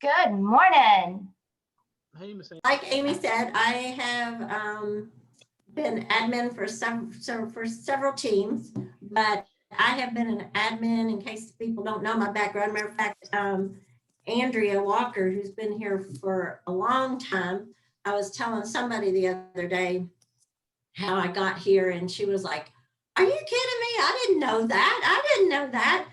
Good morning. Hey, Miss Amy. Like Amy said, I have been admin for several teams, but I have been an admin, in case people don't know my background. Matter of fact, Andrea Walker, who's been here for a long time, I was telling somebody the other day how I got here, and she was like, "Are you kidding me? I didn't know that. I didn't know that."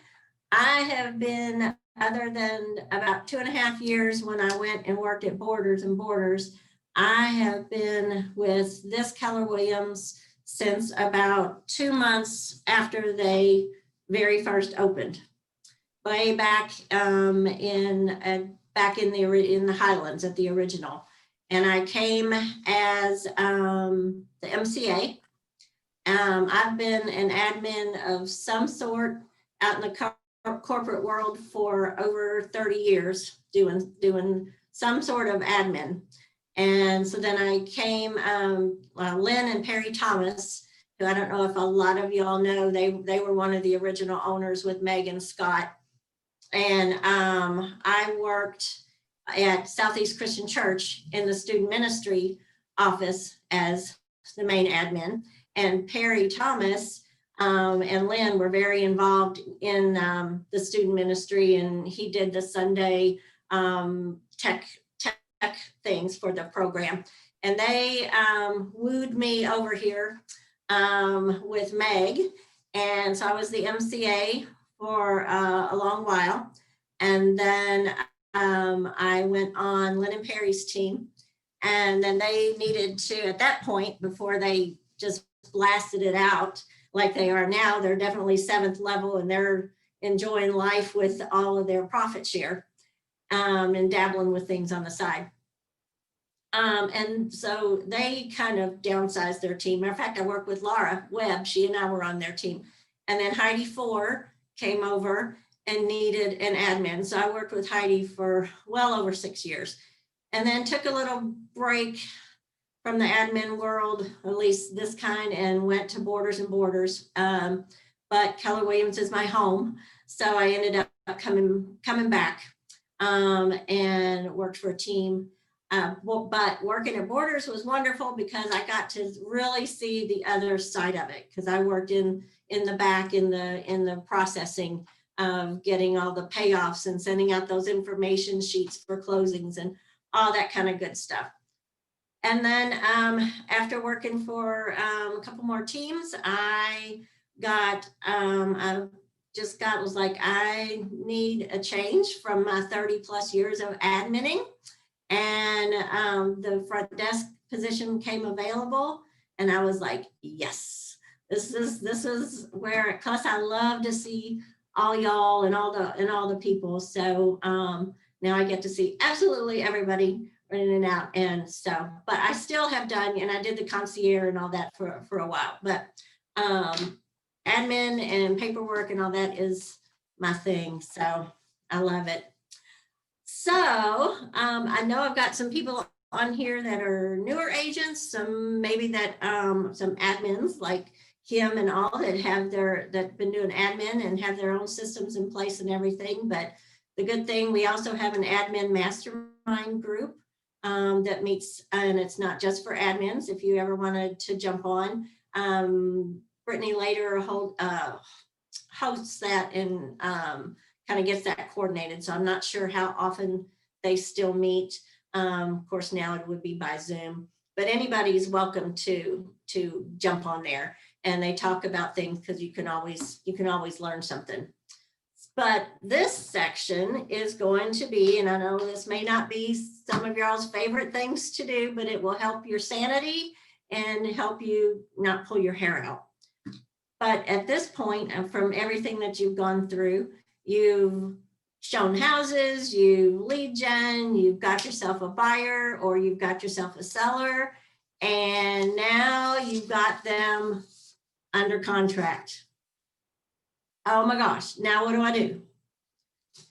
I have been, other than about 2.5 years when I went and worked at Borders and Borders, I have been with this Keller Williams since about 2 months after they very first opened, way back in the Highlands at the original. And I came as the MCA. I've been an admin of some sort out in the corporate world for over 30 years, doing some sort of admin. And so then I came, Lynn and Perry Thomas, who I don't know if a lot of y'all know, they were one of the original owners with Meg and Scott. And I worked at Southeast Christian Church in the student ministry office as the main admin. And Perry Thomas and Lynn were very involved in the student ministry, and he did the Sunday tech things for the program. And they wooed me over here with Meg. And so I was the MCA for a long while. And then I went on Lynn and Perry's team. And then they needed to, at that point, before they just blasted it out like they are now, they're definitely 7th level, and they're enjoying life with all of their profit share and dabbling with things on the side. And so they kind of downsized their team. Matter of fact, I worked with Laura Webb. She and I were on their team. And then Heidi Four came over and needed an admin. So I worked with Heidi for well over 6 years, and then took a little break from the admin world, at least this kind, and went to Borders and Borders. But Keller Williams is my home. So I ended up coming back and worked for a team. But working at Borders was wonderful because I got to really see the other side of it, because I worked in the back in the processing of getting all the payoffs and sending out those information sheets for closings and all that kind of good stuff. And then after working for a couple more teams, I was like, I need a change from my 30 plus years of adminning. And the front desk position came available, and I was like, yes, this is where, plus I love to see all y'all and all the people. So now I get to see absolutely everybody in and out. And so, but I still have done, and I did the concierge and all that for a while, but admin and paperwork and all that is my thing. So I love it. So I know I've got some people on here that are newer agents, some maybe that some admins like Kim and all that been doing admin and have their own systems in place and everything. But the good thing, we also have an admin mastermind group that meets, and it's not just for admins. If you ever wanted to jump on, Brittany later hosts that and kind of gets that coordinated. So I'm not sure how often they still meet. Of course, now it would be by Zoom, but anybody's welcome to jump on there, and they talk about things because you can always learn something. But this section is going to be, and I know this may not be some of y'all's favorite things to do, but it will help your sanity and help you not pull your hair out. But at this point, from everything that you've gone through, you've shown houses, you lead gen, you've got yourself a buyer, or you've got yourself a seller, and now you've got them under contract. Oh my gosh, now what do I do?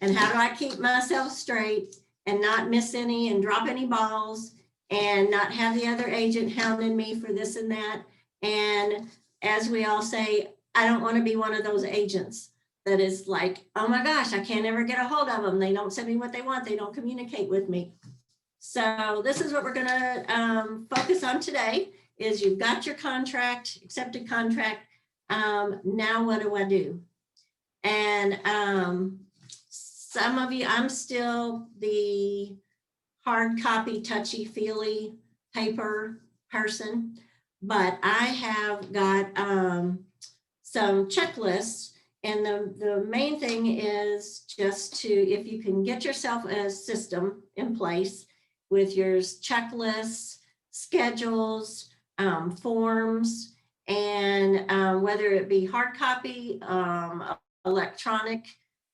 And how do I keep myself straight and not miss any and drop any balls and not have the other agent hounding me for this and that? And as we all say, I don't want to be one of those agents. that is like, oh my gosh, I can't ever get a hold of them. They don't send me what they want. They don't communicate with me. So this is what we're gonna focus on today is you've got your contract, accepted contract. Now what do I do? And some of you, I'm still the hard copy, touchy feely paper person, but I have got some checklists. And the main thing is just to, if you can get yourself a system in place with your checklists, schedules, forms, and whether it be hard copy, electronic,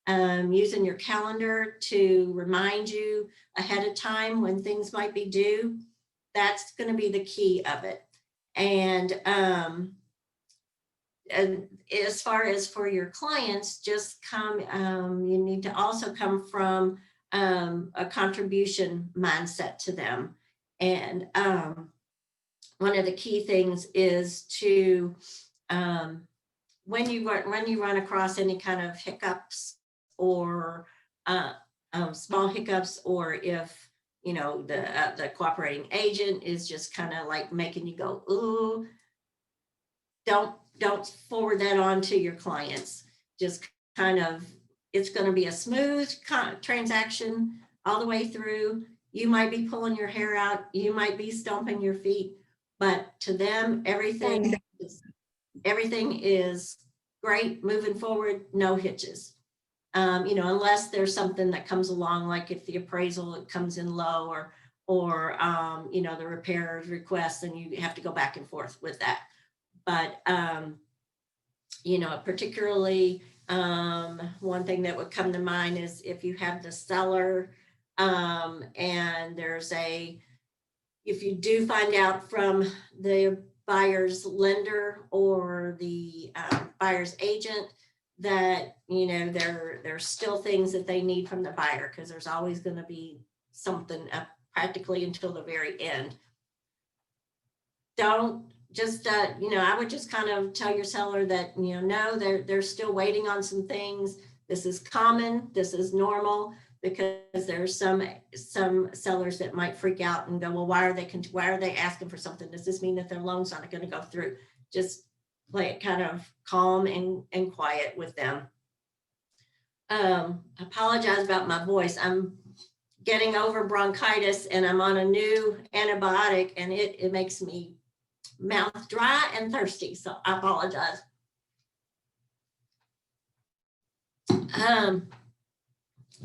using your calendar to remind you ahead of time when things might be due, that's going to be the key of it. And as far as for your clients, just come, you need to also come from a contribution mindset to them. And one of the key things is to, when you run across any kind of hiccups or small hiccups, or if, you know, the cooperating agent is just kind of like making you go, ooh, don't forward that on to your clients. Just kind of, it's going to be a smooth transaction all the way through. You might be pulling your hair out, you might be stomping your feet, but to them, everything is great, moving forward, no hitches. You know, unless there's something that comes along, like if the appraisal it comes in low, or you know, the repairer's request, and you have to go back and forth with that. But you know, particularly one thing that would come to mind is if you have the seller and there's if you do find out from the buyer's lender or the buyer's agent that, you know, there's still things that they need from the buyer, because there's always going to be something practically until the very end. Don't just, you know, I would just kind of tell your seller that, you know, no, they're still waiting on some things. This is common, this is normal, because there's some sellers that might freak out and go, well, why are they asking for something? Does this mean that their loan's not going to go through? Just play it kind of calm and quiet with them. Apologize about my voice. I'm getting over bronchitis and I'm on a new antibiotic, and it makes me mouth dry and thirsty. So I apologize.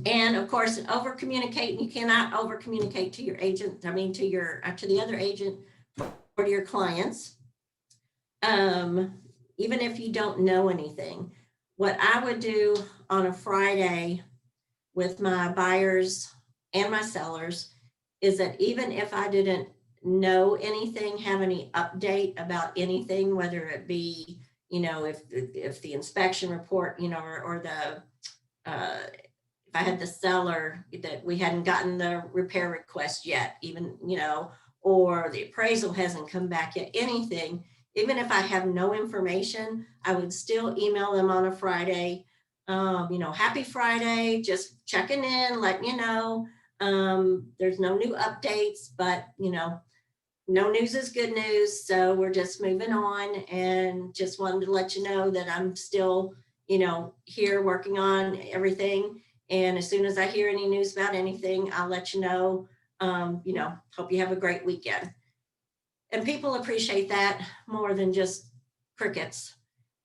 And of course, over communicate. You cannot over communicate to your agent. I mean, to the other agent or to your clients. Even if you don't know anything, what I would do on a Friday with my buyers and my sellers is that even if I didn't know anything, have any update about anything, whether it be, you know, if the inspection report, you know, or the, if I had the seller that we hadn't gotten the repair request yet, even, you know, or the appraisal hasn't come back yet, anything, even if I have no information, I would still email them on a Friday, you know, happy Friday, just checking in, letting you know, there's no new updates, but, you know, no news is good news. So we're just moving on, and just wanted to let you know that I'm still, you know, here working on everything. And as soon as I hear any news about anything, I'll let you know. You know, hope you have a great weekend. And people appreciate that more than just crickets,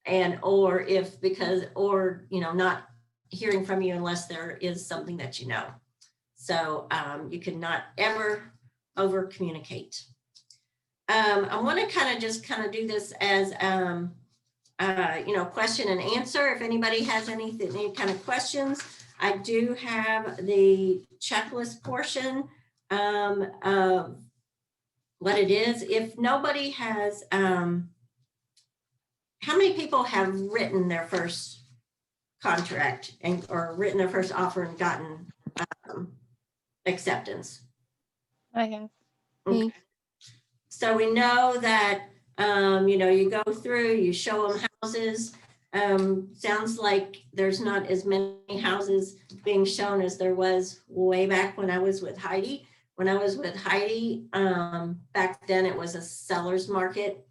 and or you know, not hearing from you unless there is something that you know. So you cannot ever over communicate. I want to kind of do this as you know, question and answer. If anybody has any kind of questions, I do have the checklist portion of what it is. If nobody has, how many people have written their first contract or written their first offer and gotten acceptance? I have. Okay. So we know that, you know, you go through, you show them houses, Sounds like there's not as many houses being shown as there was way back when I was with Heidi. When I was with Heidi, back then it was a seller's market.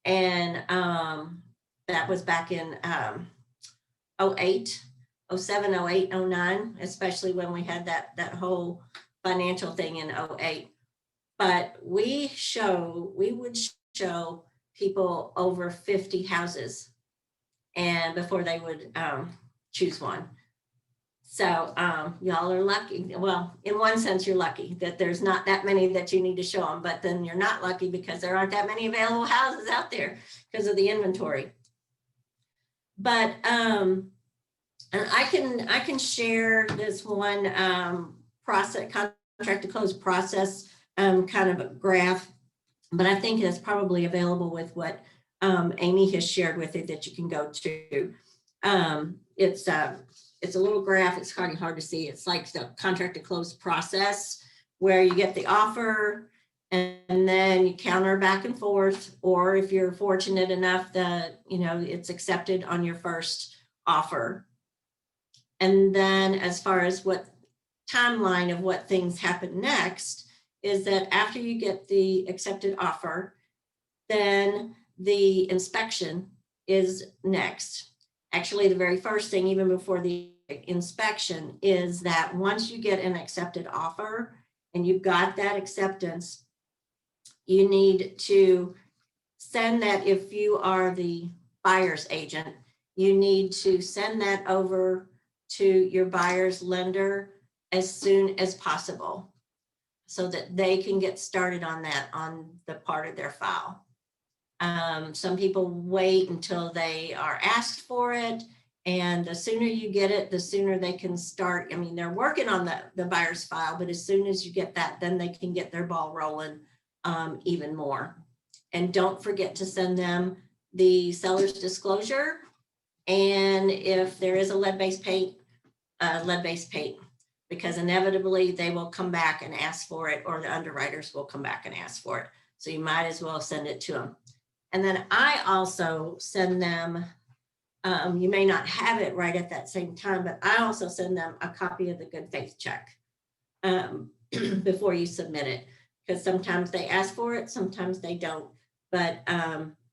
And that was back in 08, 07, 08, 09, especially when we had that whole financial thing in 08. But we would show people over 50 houses and before they would choose one. So y'all are lucky. Well, in one sense, you're lucky that there's not that many that you need to show them, but then you're not lucky because there aren't that many available houses out there because of the inventory. But and I can share this one process, contract to close process kind of a graph, but I think it's probably available with what Amy has shared with it that you can go to. It's a little graph. It's kind of hard to see. It's like the contract to close process where you get the offer and then you counter back and forth, or if you're fortunate enough that, it's accepted on your first offer. And then as far as what timeline of what things happen next is that after you get the accepted offer, then the inspection is next. Actually, the very first thing, even before the inspection, is that once you get an accepted offer and you've got that acceptance, you need to send that, if you are the buyer's agent, you need to send that over to your buyer's lender as soon as possible so that they can get started on that on the part of their file. Some people wait until they are asked for it, and the sooner you get it, the sooner they can start. I mean, they're working on the buyer's file, but as soon as you get that, then they can get their ball rolling even more. And don't forget to send them the seller's disclosure. And if there is a lead-based paint, because inevitably they will come back and ask for it, or the underwriters will come back and ask for it. So you might as well send it to them. And then I also send them, you may not have it right at that same time, but I also send them a copy of the good faith check before you submit it, because sometimes they ask for it, sometimes they don't. But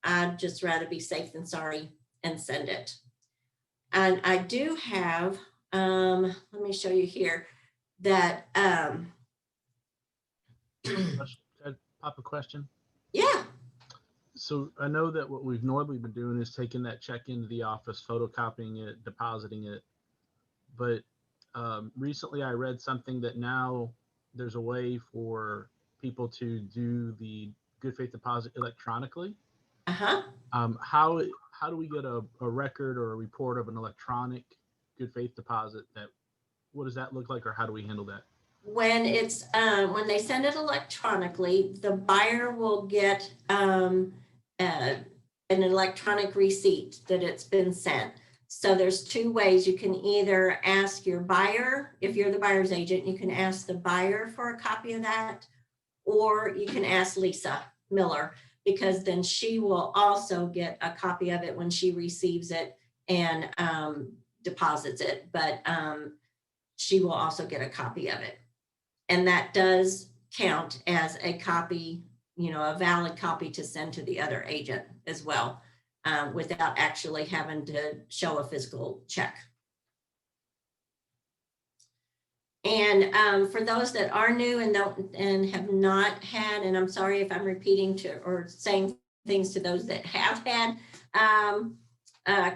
I'd just rather be safe than sorry and send it. And I do have, let me show you here that. Pop a question? Yeah. So I know that what we've normally been doing is taking that check into the office, photocopying it, depositing it. But recently I read something that now there's a way for people to do the good faith deposit electronically. Uh-huh. How do we get a record or a report of an electronic good faith deposit? What does that look like, or how do we handle that? When it's when they send it electronically, the buyer will get an electronic receipt that it's been sent. So there's two ways. You can either ask your buyer, if you're the buyer's agent, you can ask the buyer for a copy of that, or you can ask Lisa Miller, because then she will also get a copy of it when she receives it and deposits it. But she will also get a copy of it. And that does count as a copy, a valid copy to send to the other agent as well, without actually having to show a physical check. And for those that are new and have not had, and I'm sorry if I'm repeating or saying things to those that have had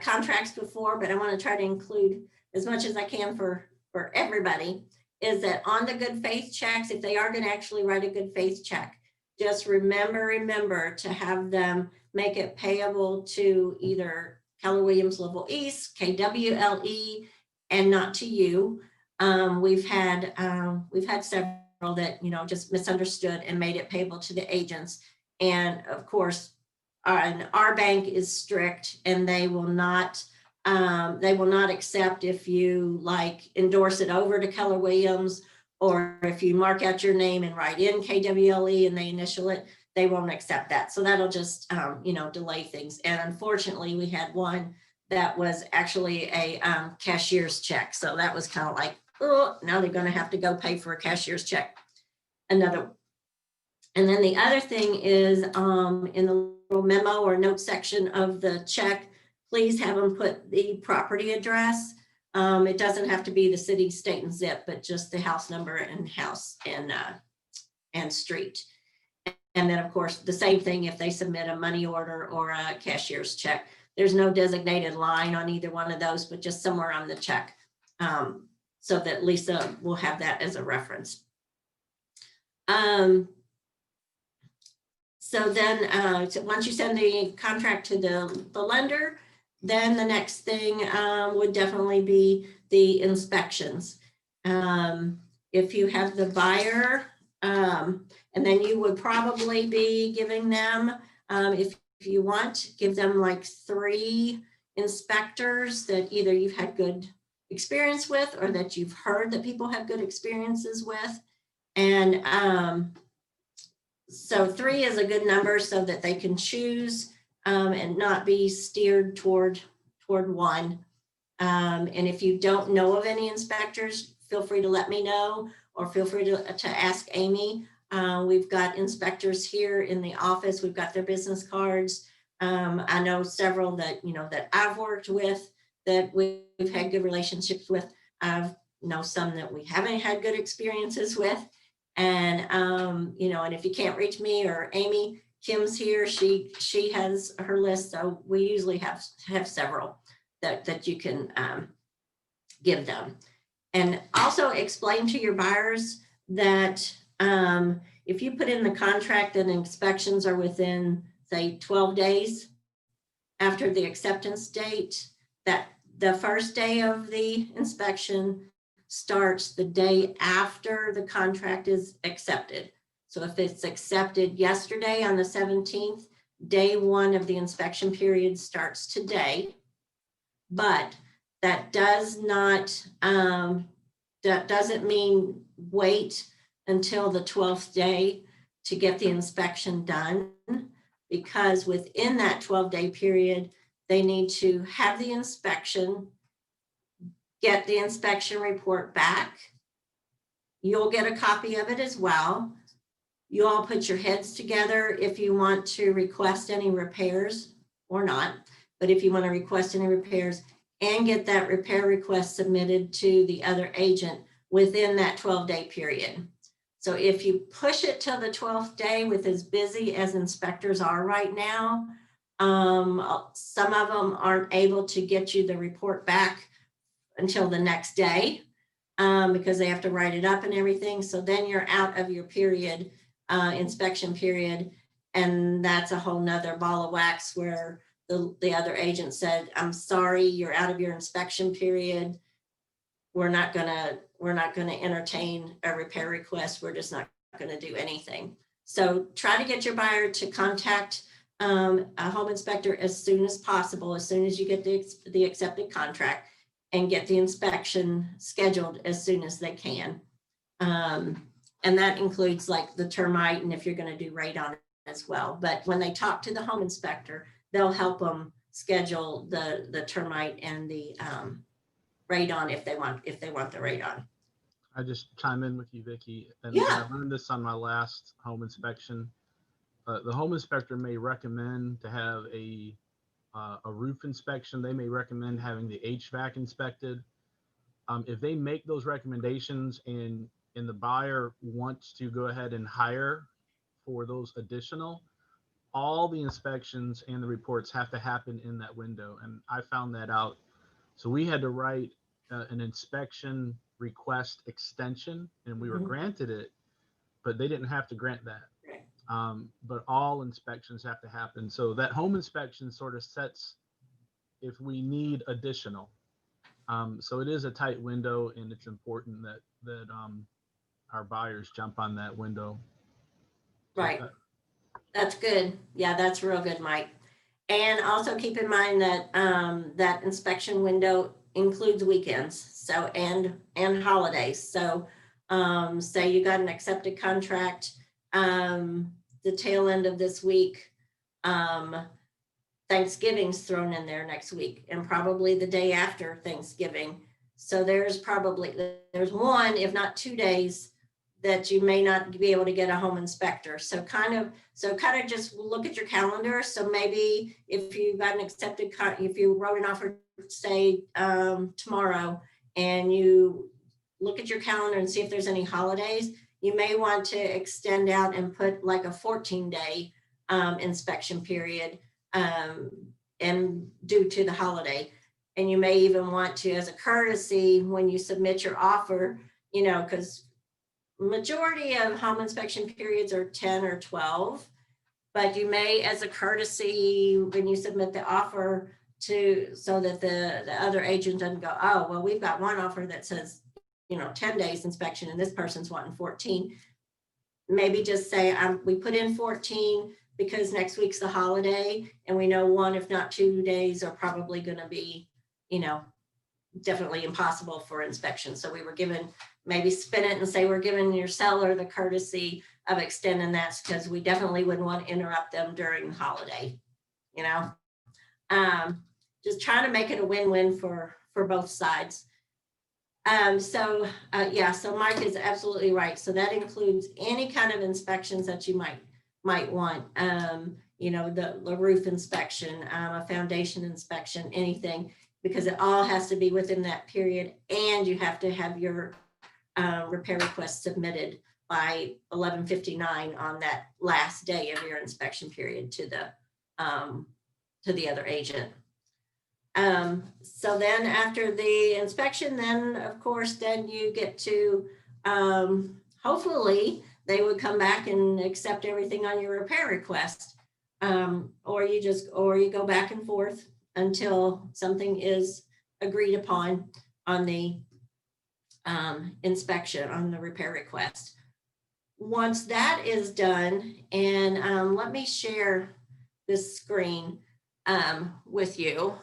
contracts before, but I want to try to include as much as I can for everybody, is that on the good faith checks, if they are going to actually write a good faith check, just remember to have them make it payable to either Keller Williams Level East, KWLE, and not to you. We've had several that, just misunderstood and made it payable to the agents. And of course, our bank is strict, and they will not accept if you endorse it over to Keller Williams, or if you mark out your name and write in KWLE and they initial it, they won't accept that. So that'll just, delay things. And unfortunately, we had one that was actually a cashier's check. So that was kind of like, oh, now they're going to have to go pay for a cashier's check. Another. And then the other thing is in the little memo or note section of the check, please have them put the property address. It doesn't have to be the city, state, and zip, but just the house number and house and street. And then, of course, the same thing if they submit a money order or a cashier's check. There's no designated line on either one of those, but just somewhere on the check, so that Lisa will have that as a reference. So then so once you send the contract to the lender, then the next thing would definitely be the inspections. If you have the buyer, and then you would probably be giving them, if you want, give them like 3 inspectors that either you've had good experience with or that you've heard that people have good experiences with. And so 3 is a good number so that they can choose and not be steered toward one. And if you don't know of any inspectors, feel free to let me know, or feel free to ask Amy. We've got inspectors here in the office. We've got their business cards. I know several that, that I've worked with, that we've had good relationships with. I know some that we haven't had good experiences with. And, and if you can't reach me or Amy, Kim's here, she has her list. So we usually have several that you can give them. And also explain to your buyers that if you put in the contract that inspections are within, say, 12 days after the acceptance date, that the first day of the inspection starts the day after the contract is accepted. So if it's accepted yesterday on the 17th, day 1 of the inspection period starts today. But that does not, that doesn't mean wait until the 12th day to get the inspection done, because within that 12-day period, they need to have the inspection, get the inspection report back. You'll get a copy of it as well. You all put your heads together if you want to request any repairs or not. But if you want to request any repairs, and get that repair request submitted to the other agent within that 12-day period. So if you push it till the 12th day, with as busy as inspectors are right now, some of them aren't able to get you the report back until the next day because they have to write it up and everything. So then you're out of your period, inspection period, and that's a whole nother ball of wax where the other agent said, I'm sorry, you're out of your inspection period. We're not gonna entertain a repair request. We're just not gonna do anything. So try to get your buyer to contact a home inspector as soon as possible, as soon as you get the accepted contract, and get the inspection scheduled as soon as they can. And that includes like the termite, and if you're gonna do radon as well. But when they talk to the home inspector, they'll help them schedule the termite and the radon if they want the radon. I just chime in with you, Vicki. And Yeah. I learned this on my last home inspection. The home inspector may recommend to have a roof inspection. They may recommend having the HVAC inspected. If they make those recommendations and the buyer wants to go ahead and hire for those additional, all the inspections and the reports have to happen in that window. And I found that out. So we had to write an inspection request extension, and we were granted it, but they didn't have to grant that. But all inspections have to happen. So that home inspection sort of sets if we need additional. So it is a tight window, and it's important that our buyers jump on that window. Right. That's good. Yeah, that's real good, Mike. And also keep in mind that that inspection window includes weekends, so and holidays. So say you got an accepted contract the tail end of this week, Thanksgiving's thrown in there next week and probably the day after Thanksgiving. So there's 1, if not 2 days that you may not be able to get a home inspector. So kind of just look at your calendar. So maybe if you got an accepted, if you wrote an offer, say tomorrow, and you look at your calendar and see if there's any holidays, you may want to extend out and put like a 14-day inspection period and due to the holiday. And you may even want to, as a courtesy, when you submit your offer, because majority of home inspection periods are 10 or 12, but you may, as a courtesy, when you submit the offer so that the other agent doesn't go, oh, well, we've got one offer that says, 10 days inspection and this person's wanting 14. Maybe just say, we put in 14 because next week's the holiday and we know 1, if not 2 days are probably going to be, definitely impossible for inspection. So we were given, maybe spin it and say, we're giving your seller the courtesy of extending that because we definitely wouldn't want to interrupt them during the holiday, just trying to make it a win-win for both sides. So Mike is absolutely right. So that includes any kind of inspections that you might want, the roof inspection, a foundation inspection, anything, because it all has to be within that period, and you have to have your repair request submitted by 11:59 on that last day of your inspection period to the other agent. So then after the inspection, then of course, then you get to, hopefully they would come back and accept everything on your repair request. Or you go back and forth until something is agreed upon on the inspection, on the repair request. Once that is done, and let me share this screen with you.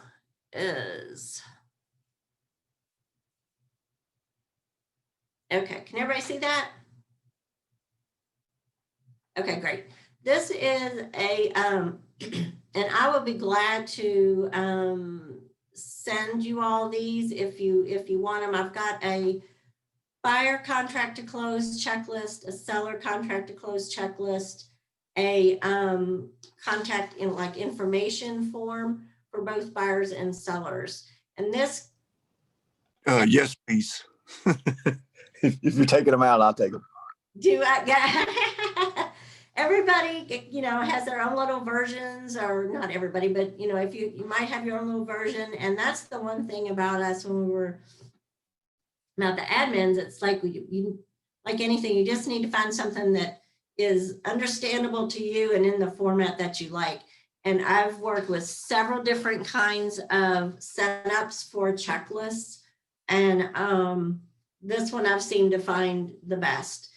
Okay, can everybody see that? Okay, great. This is a, and I will be glad to send you all these if you want them. I've got a buyer contract to close checklist, a seller contract to close checklist, a contact information form for both buyers and sellers. And this. Yes, please. If you're taking them out, I'll take them. Do I? Yeah. Everybody, has their own little versions, or not everybody, but if you might have your own little version. And that's the one thing about us when we were about the admins. It's like you like anything, you just need to find something that is understandable to you and in the format that you like. And I've worked with several different kinds of setups for checklists, and this one I've seemed to find the best.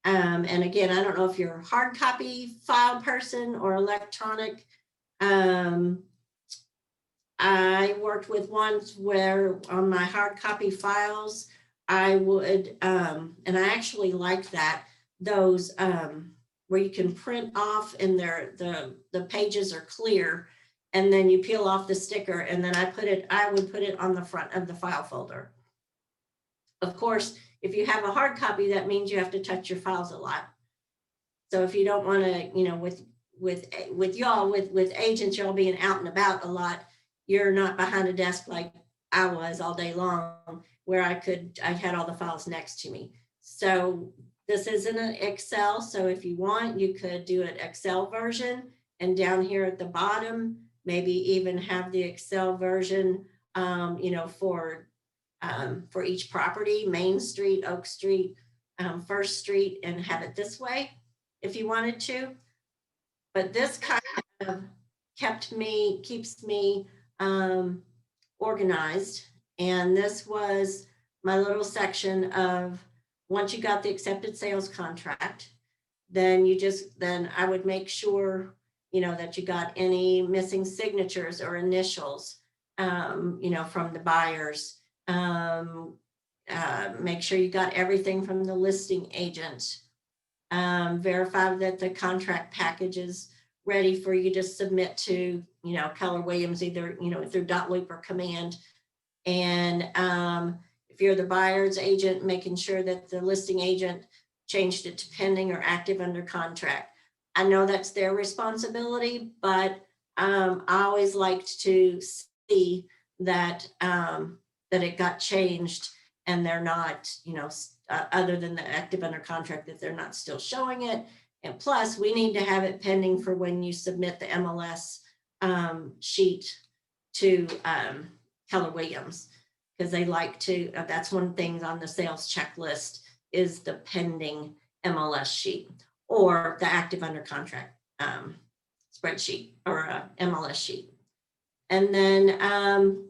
And again, I don't know if you're a hard copy file person or electronic. I worked with ones where on my hard copy files, I would, and I actually like that, those where you can print off and the pages are clear, and then you peel off the sticker, and then I would put it on the front of the file folder. Of course, if you have a hard copy, that means you have to touch your files a lot. So if you don't want to, with y'all, with agents, y'all being out and about a lot, you're not behind a desk like I was all day long, where I had all the files next to me. So this isn't an Excel. So if you want, you could do an Excel version, and down here at the bottom, maybe even have the Excel version, for each property, Main Street, Oak Street, First Street, and have it this way if you wanted to. But this kind of keeps me organized. And this was my little section of, once you got the accepted sales contract, then I would make sure, that you got any missing signatures or initials, from the buyers. Make sure you got everything from the listing agent. Verify that the contract packages ready for you to submit to, Keller Williams, either, through .loop or command. And if you're the buyer's agent, making sure that the listing agent changed it to pending or active under contract. I know that's their responsibility, but I always liked to see that that it got changed and they're not, other than the active under contract, that they're not still showing it. And plus, we need to have it pending for when you submit the MLS sheet to Keller Williams, because they like to, that's one thing on the sales checklist is the pending MLS sheet or the active under contract spreadsheet or MLS sheet. And then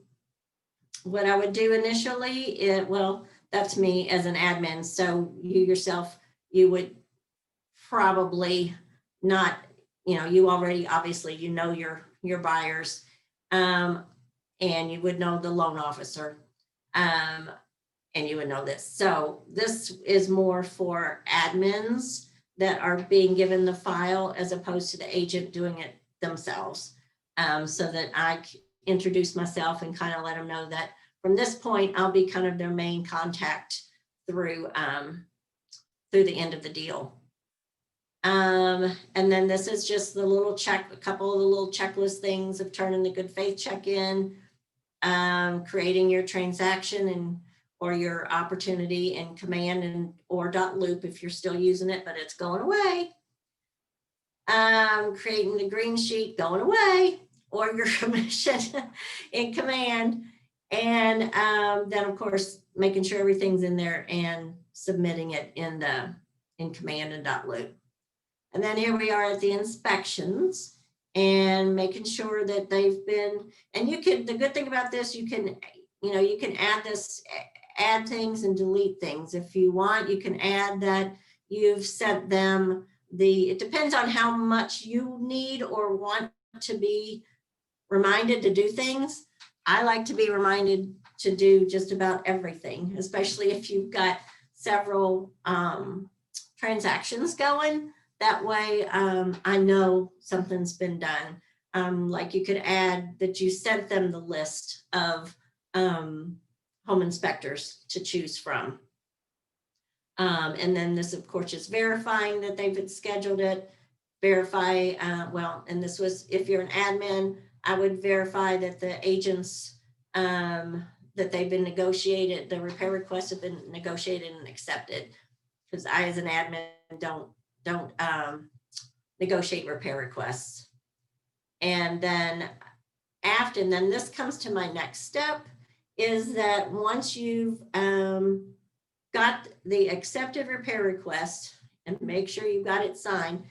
what I would do initially, well, that's me as an admin. So you yourself, you would probably not, you already, obviously, your buyers, and you would know the loan officer, and you would know this. So this is more for admins that are being given the file as opposed to the agent doing it themselves. So that I introduce myself and kind of let them know that from this point, I'll be kind of their main contact through the end of the deal. And then this is just the little a couple of the little checklist things of turning the good faith check-in, creating your transaction or your opportunity in command and or .loop if you're still using it, but it's going away. Creating the green sheet, going away, or your commission in command. And then of course, making sure everything's in there and submitting it in command and .loop. And then here we are at the inspections and making sure that they've been, and the good thing about this, you can add things and delete things. If you want, you can add that you've sent them it depends on how much you need or want to be reminded to do things. I like to be reminded to do just about everything, especially if you've got several transactions going. That way I know something's been done. Like you could add that you sent them the list of home inspectors to choose from. And then this, of course, is verifying that they've scheduled it. Verify, and this was, if you're an admin, I would verify that the agents, that they've been negotiated, the repair requests have been negotiated and accepted. Because I, as an admin, don't negotiate repair requests. And then this comes to my next step, is that once you've got the accepted repair request and make sure you got it signed,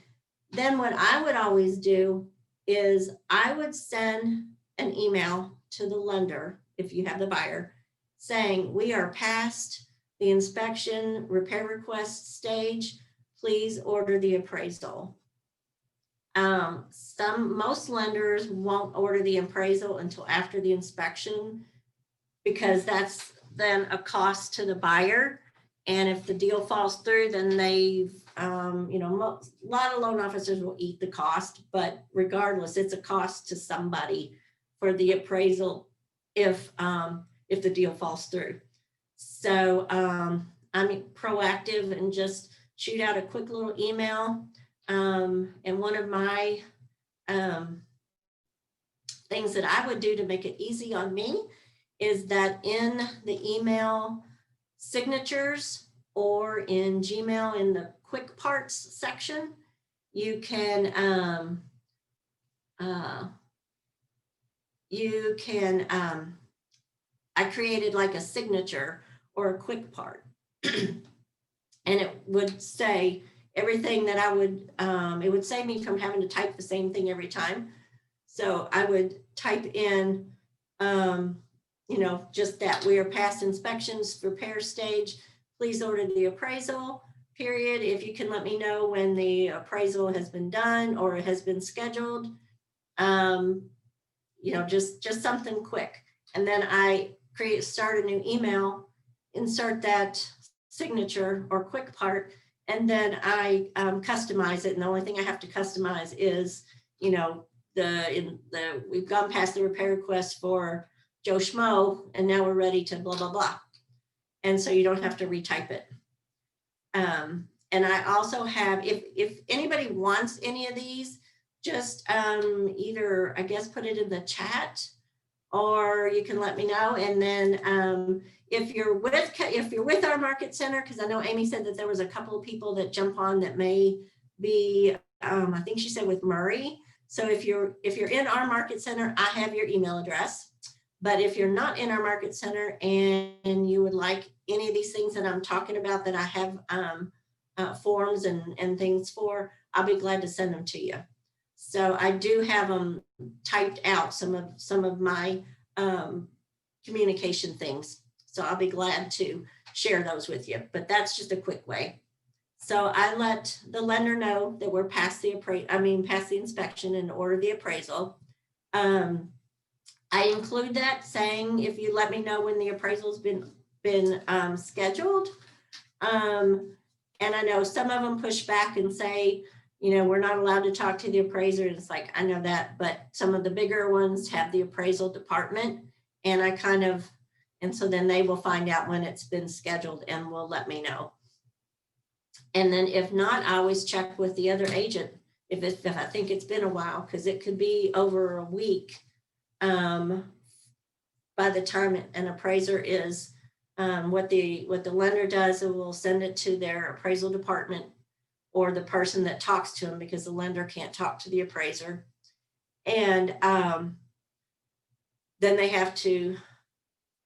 then what I would always do is I would send an email to the lender, if you have the buyer, saying we are past the inspection repair request stage, please order the appraisal. Most lenders won't order the appraisal until after the inspection, because that's then a cost to the buyer. And if the deal falls through, then they've, a lot of loan officers will eat the cost, but regardless, it's a cost to somebody for the appraisal if the deal falls through. So I'm proactive and just shoot out a quick little email. And one of my things that I would do to make it easy on me is that in the email signatures or in Gmail in the quick parts section, you can I created like a signature or a quick part and it would say everything that I would, it would save me from having to type the same thing every time. So I would type in, just that we are past inspections, repair stage, please order the appraisal, period. If you can let me know when the appraisal has been done or it has been scheduled, just something quick. And then I start a new email, insert that signature or quick part, and then I customize it. And the only thing I have to customize is, you know, we've gone past the repair request for Joe Schmo, and now we're ready to blah, blah, blah. And so you don't have to retype it. And I also have, if anybody wants any of these, just either, I guess, put it in the chat, or you can let me know. And then if you're with our market center, because I know Amy said that there was a couple of people that jump on that may be, I think she said with Murray. So if you're in our market center, I have your email address. But if you're not in our market center and you would like any of these things that I'm talking about that I have forms and things for, I'll be glad to send them to you. So I do have them typed out, some of my communication things. So I'll be glad to share those with you, but that's just a quick way. So I let the lender know that we're past the inspection and order the appraisal. I include that saying, if you let me know when the appraisal's been scheduled. And I know some of them push back and say, you know, we're not allowed to talk to the appraiser. It's like, I know that, but some of the bigger ones have the appraisal department, and and so then they will find out when it's been scheduled and will let me know. And then if not, I always check with the other agent if I think it's been a while, because it could be over a week by the time an appraiser is, what the lender does, it will send it to their appraisal department or the person that talks to them, because the lender can't talk to the appraiser. And then they have to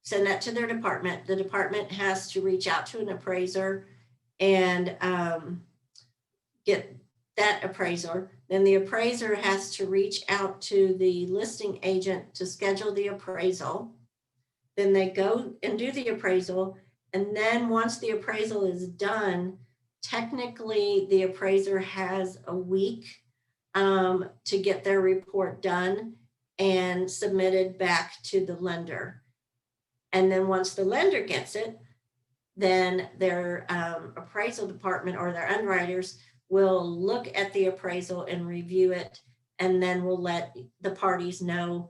send that to their department. The department has to reach out to an appraiser and get that appraiser. Then the appraiser has to reach out to the listing agent to schedule the appraisal. Then they go and do the appraisal. And then once the appraisal is done, technically the appraiser has a week to get their report done and submitted back to the lender. And then once the lender gets it, then their appraisal department or their underwriters will look at the appraisal and review it, and then we'll let the parties know,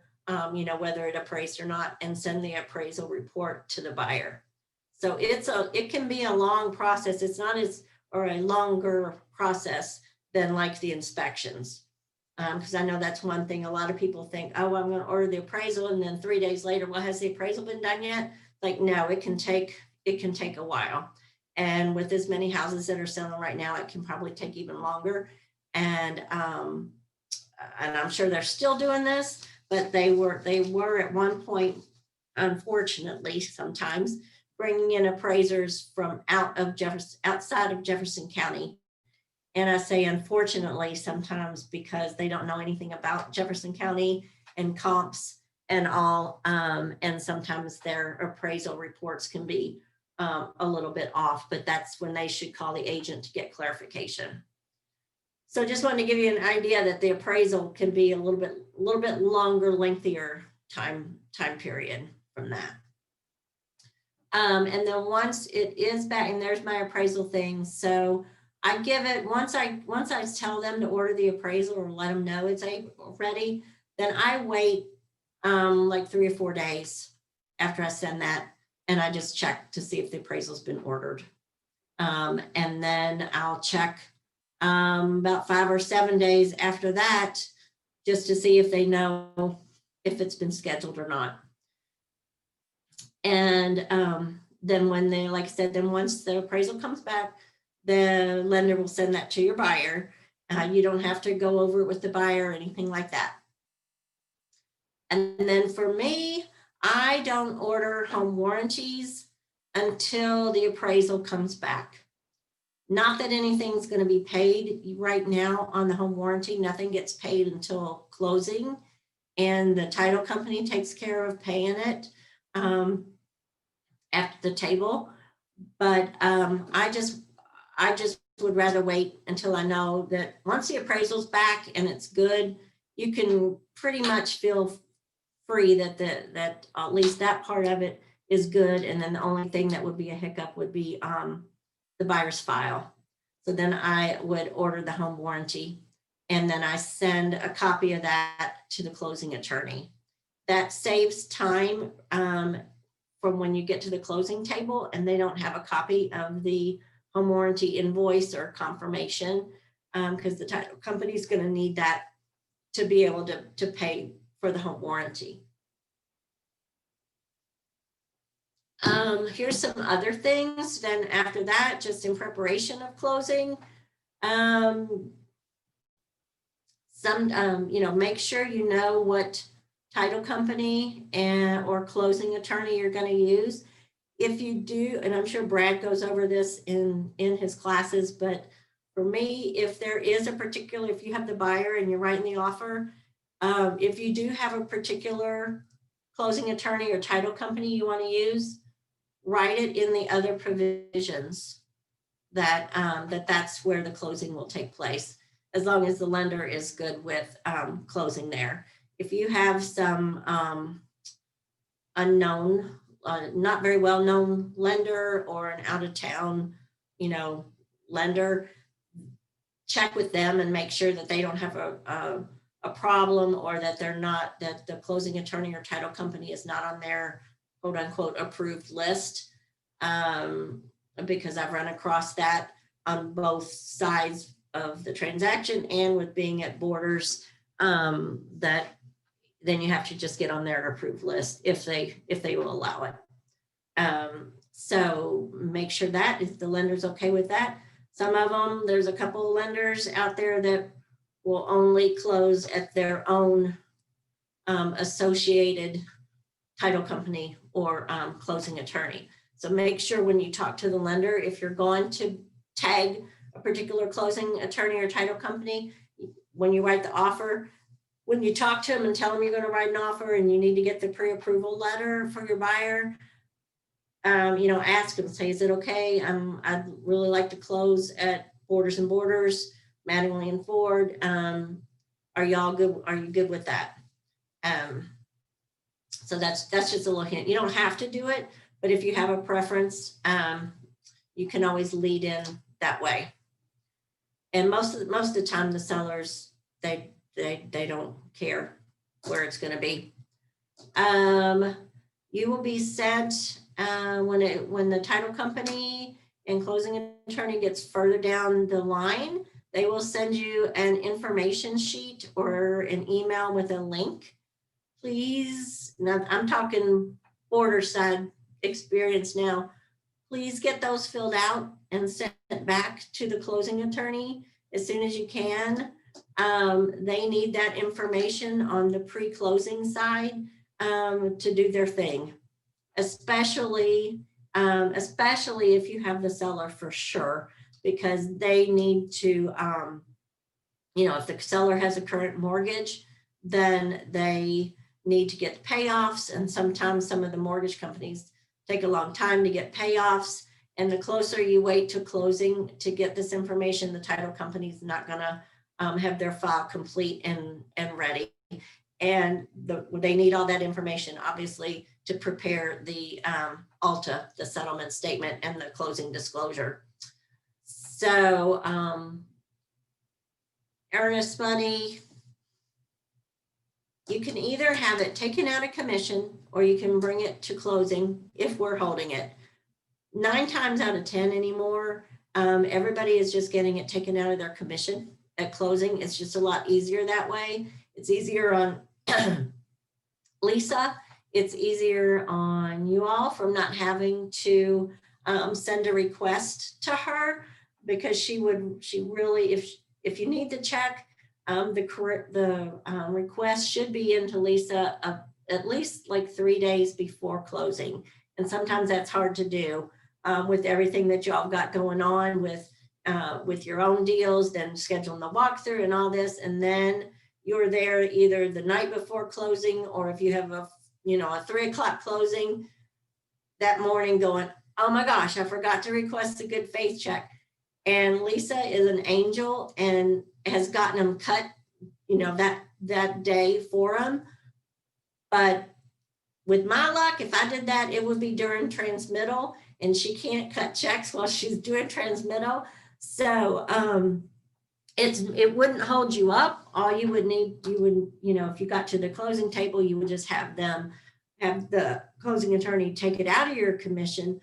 you know, whether it appraised or not, and send the appraisal report to the buyer. So it can be a long process. It's not a longer process than like the inspections. Because I know that's one thing a lot of people think, oh, well, I'm going to order the appraisal, and then 3 days later, well, has the appraisal been done yet? Like, no, it can take a while. And with as many houses that are selling right now, it can probably take even longer. And I'm sure they're still doing this, but they were at one point, unfortunately, sometimes bringing in appraisers from outside of Jefferson County. And I say unfortunately sometimes because they don't know anything about Jefferson County and comps and all. And sometimes their appraisal reports can be a little bit off, but that's when they should call the agent to get clarification. So just wanted to give you an idea that the appraisal can be a little bit longer, lengthier time period from that. And then once it is back, and there's my appraisal thing. So I give it, once I tell them to order the appraisal or let them know it's ready, then I wait like 3 or 4 days after I send that, and I just check to see if the appraisal's been ordered. And then I'll check about 5 or 7 days after that, just to see if they know if it's been scheduled or not. And then when they, like I said, then once the appraisal comes back, the lender will send that to your buyer. You don't have to go over it with the buyer or anything like that. And then for me, I don't order home warranties until the appraisal comes back. Not that anything's going to be paid right now on the home warranty. Nothing gets paid until closing, and the title company takes care of paying it at the table. But I just would rather wait until I know that once the appraisal's back and it's good, you can pretty much feel free that that at least that part of it is good. And then the only thing that would be a hiccup would be the buyer's file. So then I would order the home warranty. And then I send a copy of that to the closing attorney. That saves time from when you get to the closing table and they don't have a copy of the home warranty invoice or confirmation, because the title company is going to need that to be able to pay for the home warranty. Here's some other things. Then after that, just in preparation of closing, make sure you know what title company or closing attorney you're going to use. If you do, and I'm sure Brad goes over this in his classes, but for me, if there is a particular, if you have the buyer and you're writing the offer, if you do have a particular closing attorney or title company you want to use, write it in the other provisions that's where the closing will take place, as long as the lender is good with closing there. If you have some unknown, not very well known lender or an out of town, lender, check with them and make sure that they don't have a problem, or that that the closing attorney or title company is not on their quote unquote approved list. Because I've run across that on both sides of the transaction, and with being at Borders, that then you have to just get on their approved list if they will allow it. So make sure that if the lender's okay with that. Some of them, there's a couple of lenders out there that will only close at their own associated title company or closing attorney. So make sure when you talk to the lender, if you're going to tag a particular closing attorney or title company, when you write the offer, when you talk to them and tell them you're going to write an offer and you need to get the pre-approval letter for your buyer, ask them, say, is it okay? I'd really like to close at Borders and Borders, Mattingly and Ford. Are y'all good? Are you good with that? So that's just a little hint. You don't have to do it, but if you have a preference, you can always lead in that way. And most of the time, the sellers, they don't care where it's going to be. You will be sent when the title company and closing attorney gets further down the line. They will send you an information sheet or an email with a link. Please, now I'm talking border side experience now. Please get those filled out and sent back to the closing attorney as soon as you can. They need that information on the pre-closing side to do their thing, especially if you have the seller for sure, because they need to, if the seller has a current mortgage, then they need to get payoffs. And sometimes some of the mortgage companies take a long time to get payoffs. And the closer you wait to closing to get this information, the title company is not going to have their file complete and ready. And they need all that information, obviously, to prepare the ALTA, the settlement statement, and the closing disclosure. So earnest money, you can either have it taken out of commission or you can bring it to closing if we're holding it. 9 times out of 10 anymore, everybody is just getting it taken out of their commission at closing. It's just a lot easier that way. It's easier on Lisa. It's easier on you all from not having to send a request to her, because she really, if you need the check, the request should be into Lisa at least like 3 days before closing. And sometimes that's hard to do with everything that y'all got going on with your own deals, then scheduling the walkthrough and all this. And then you're there either the night before closing, or if you have a 3 o'clock closing that morning going, oh my gosh, I forgot to request a good faith check. And Lisa is an angel and has gotten them cut, that day for them. But with my luck, if I did that, it would be during transmittal, and she can't cut checks while she's doing transmittal. So it wouldn't hold you up. All you would need, if you got to the closing table, you would just have the closing attorney take it out of your commission.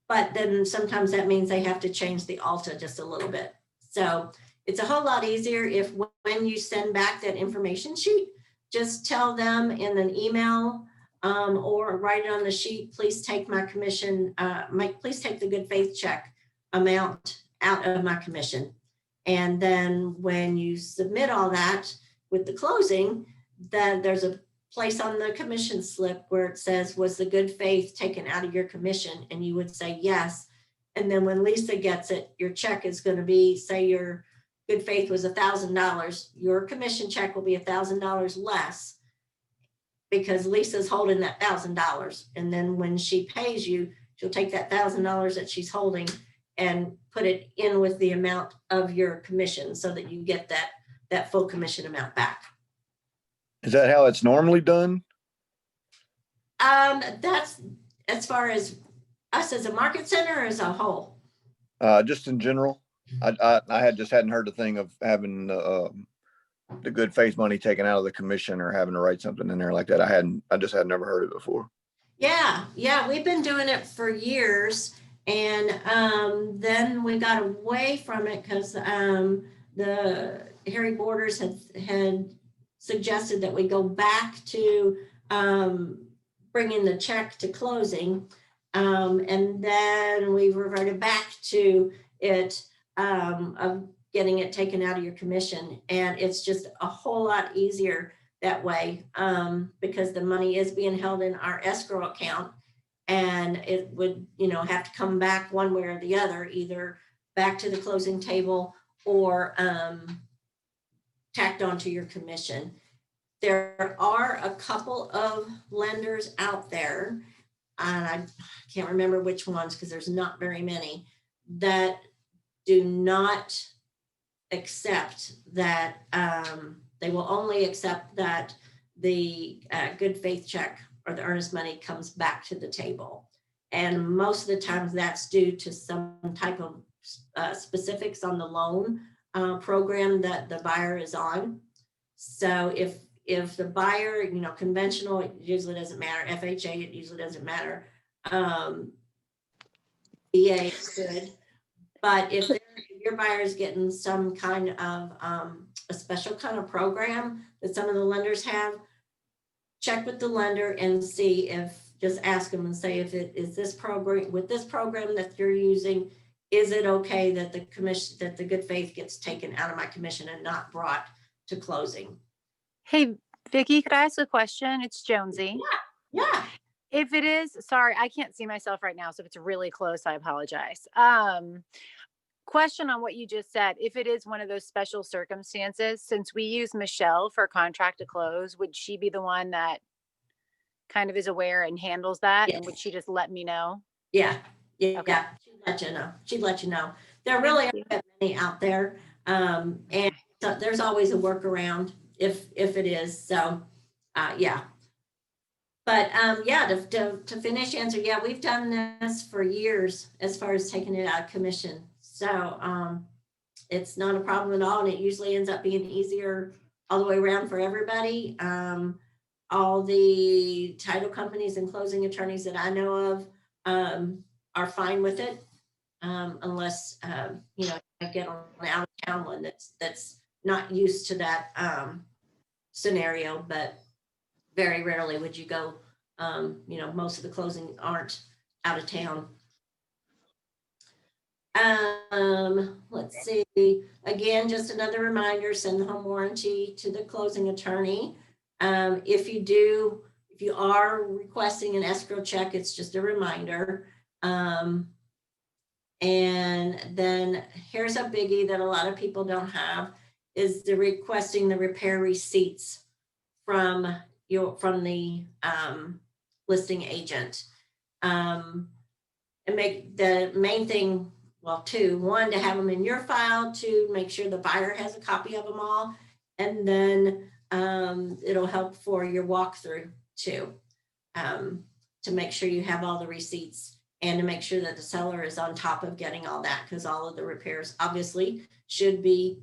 But then sometimes that means they have to change the ALTA just a little bit. So it's a whole lot easier if when you send back that information sheet, just tell them in an email or write it on the sheet, please take my commission, please take the good faith check amount out of my commission. And then when you submit all that with the closing, then there's a place on the commission slip where it says, was the good faith taken out of your commission? And you would say yes. And then when Lisa gets it, your check is going to be, say your good faith was $1,000, your commission check will be $1,000 less because Lisa's holding that $1,000. And then when she pays you, she'll take that $1,000 that she's holding and put it in with the amount of your commission so that you get that full commission amount back. Is that how it's normally done? That's as far as us as a market center or as a whole? Just in general. I hadn't heard the thing of having the good faith money taken out of the commission or having to write something in there like that. I just had never heard it before. Yeah, we've been doing it for years. And then we got away from it because the Harry Borders had suggested that we go back to bringing the check to closing. And then we reverted back to it of getting it taken out of your commission. And it's just a whole lot easier that way because the money is being held in our escrow account. And it would, have to come back one way or the other, either back to the closing table or tacked onto your commission. There are a couple of lenders out there, and I can't remember which ones because there's not very many, that do not accept that, they will only accept that the good faith check or the earnest money comes back to the table. And most of the times that's due to some type of specifics on the loan program that the buyer is on. So if the buyer, conventional, it usually doesn't matter. FHA, it usually doesn't matter. VA is good. But if your buyer is getting some kind of a special kind of program that some of the lenders have, check with the lender and see just ask them and say, if it is this program, with this program that you're using, is it okay that the good faith gets taken out of my commission and not brought to closing? Hey, Vicki, could I ask a question? It's Jonesy. Yeah. If it is, sorry, I can't see myself right now. So if it's really close, I apologize. Question on what you just said. If it is one of those special circumstances, since we use Michelle for contract to close, would she be the one that kind of is aware and handles that? Yes. And would she just let me know? Yeah. Okay. Yeah. She'd let you know. There really aren't that many out there. And so there's always a workaround if it is. So yeah. But to finish answer, yeah, we've done this for years as far as taking it out of commission. So it's not a problem at all. And it usually ends up being easier all the way around for everybody. All the title companies and closing attorneys that I know of are fine with it. Unless, I get on an out of town one that's not used to that scenario, but very rarely would you go, most of the closing aren't out of town. Let's see, again, just another reminder, send the home warranty to the closing attorney. If you are requesting an escrow check, it's just a reminder. And then here's a biggie that a lot of people don't have is the requesting the repair receipts from the listing agent. And make the main thing, well, two, one, to have them in your file, two, make sure the buyer has a copy of them all. And then it'll help for your walkthrough too, to make sure you have all the receipts and to make sure that the seller is on top of getting all that, because all of the repairs obviously should be